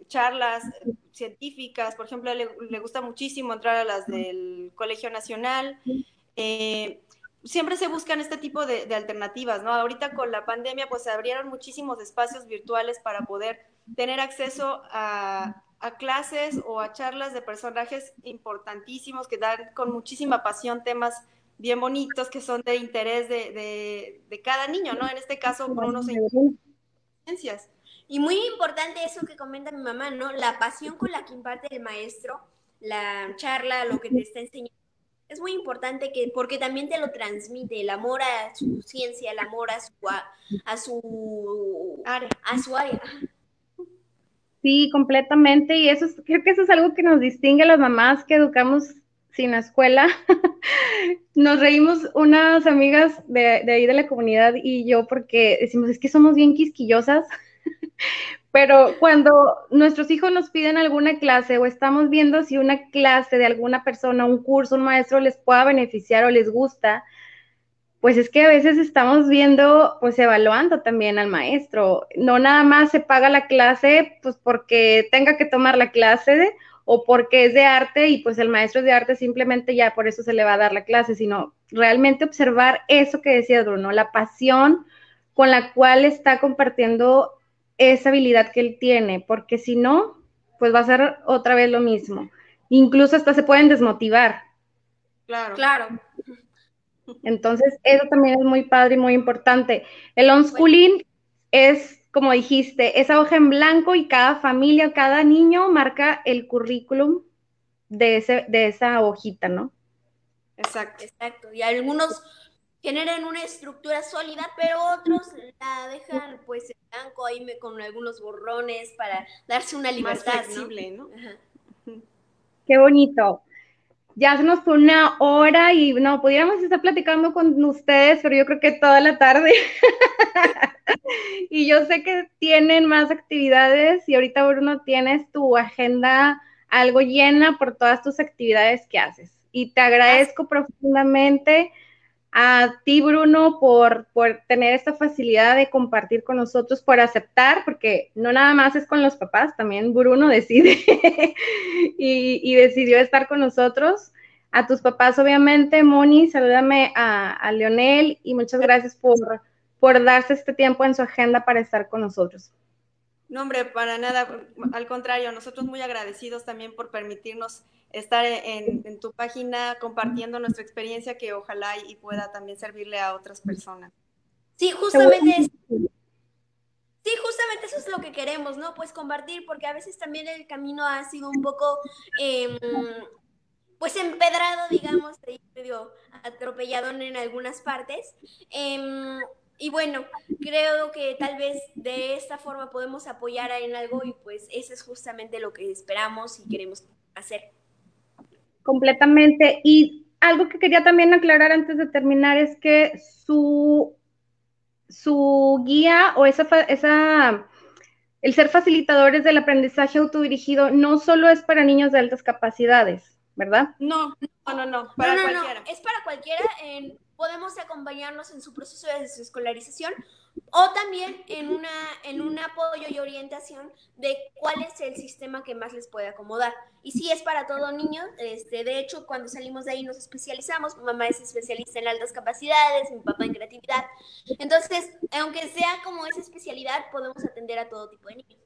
charlas científicas, por ejemplo, le gusta muchísimo entrar a las del Colegio Nacional. Eh, Siempre se buscan este tipo de alternativas, ¿no? Ahorita con la pandemia, pues se abrieron muchísimos espacios virtuales para poder tener acceso a clases o a charlas de personajes importantísimos que dan con muchísima pasión temas bien bonitos que son de interés de cada niño, ¿no? En este caso, Bruno se ciencias. Y muy importante eso que comenta mi mamá, ¿no? La pasión con la que imparte el maestro, la charla, lo que te está enseñando. Es muy importante porque también te lo transmite, el amor a su ciencia, el amor a su Área. a su área. Sí, completamente. Y creo que eso es algo que nos distingue a las mamás que educamos sin escuela. Nos reímos unas amigas de ahí de la comunidad y yo porque decimos, es que somos bien quisquillosas, pero cuando nuestros hijos nos piden alguna clase o estamos viendo si una clase de alguna persona, un curso, un maestro les pueda beneficiar o les gusta, pues es que a veces estamos viendo, pues evaluando también al maestro. No nada más se paga la clase, pues porque tenga que tomar la clase o porque es de arte y pues el maestro es de arte simplemente ya por eso se le va a dar la clase, sino realmente observar eso que decía Bruno, la pasión con la cual está compartiendo esa habilidad que él tiene, porque si no, pues va a ser otra vez lo mismo. Incluso hasta se pueden desmotivar. Claro. Claro. Entonces, eso también es muy padre y muy importante. El Bueno, unschooling es, como dijiste, esa hoja en blanco y cada familia, cada niño marca el currículum de esa hojita, ¿no? Exacto. exacto. Y algunos generan una estructura sólida, pero otros la dejan pues en blanco ahí con algunos borrones para darse una Más libertad, ¿no? flexible, ¿no? Ajá. Qué bonito. Ya se nos fue una hora y no, pudiéramos estar platicando con ustedes, pero yo creo que toda la tarde. Y yo sé que tienen más actividades y ahorita, Bruno, tienes tu agenda algo llena por todas tus actividades que haces. Y te agradezco profundamente a ti, Bruno, por tener esta facilidad de compartir con nosotros, por aceptar, porque no nada más es con los papás, también Bruno decide y decidió estar con nosotros. A tus papás, obviamente, Moni, salúdame a Leonel y muchas gracias por darse este tiempo en su agenda para estar con nosotros. No, hombre, para nada, al contrario, nosotros muy agradecidos también por permitirnos estar en tu página compartiendo nuestra experiencia que ojalá y pueda también servirle a otras personas. Sí, justamente eso es lo que queremos, ¿no? Pues compartir, porque a veces también el camino ha sido un poco, pues empedrado, digamos, medio atropellado en algunas partes. Y bueno, creo que tal vez de esta forma podemos apoyar en algo y pues eso es justamente lo que esperamos y queremos hacer. Completamente. Y algo que quería también aclarar antes de terminar es que su guía o el ser facilitadores del aprendizaje autodirigido no solo es para niños de altas capacidades, ¿verdad? No, para cualquiera. Es para cualquiera. Podemos acompañarnos en su proceso de escolarización o también en un apoyo y orientación de cuál es el sistema que más les puede acomodar. Y sí, es para todo niño. De hecho, cuando salimos de ahí nos especializamos. Mi mamá es especialista en altas capacidades, mi papá en creatividad. Entonces, aunque sea como esa especialidad, podemos atender a todo tipo de niños.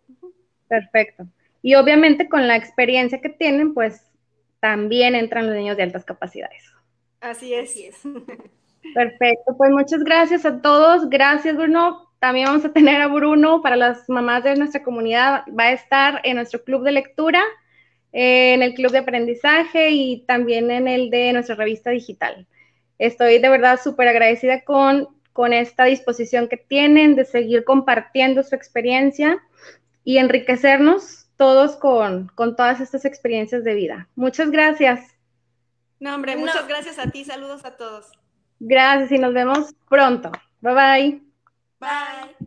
Perfecto. Y obviamente con la experiencia que tienen, pues también entran los niños de altas capacidades. Así es. Perfecto, pues muchas gracias a todos. Gracias, Bruno. También vamos a tener a Bruno para las mamás de nuestra comunidad. Va a estar en nuestro club de lectura, en el club de aprendizaje y también en el de nuestra revista digital. Estoy de verdad súper agradecida con esta disposición que tienen de seguir compartiendo su experiencia y enriquecernos todos con todas estas experiencias de vida. Muchas gracias. No, hombre, muchas gracias a ti. Saludos a todos. Gracias y nos vemos pronto. Bye bye. Bye.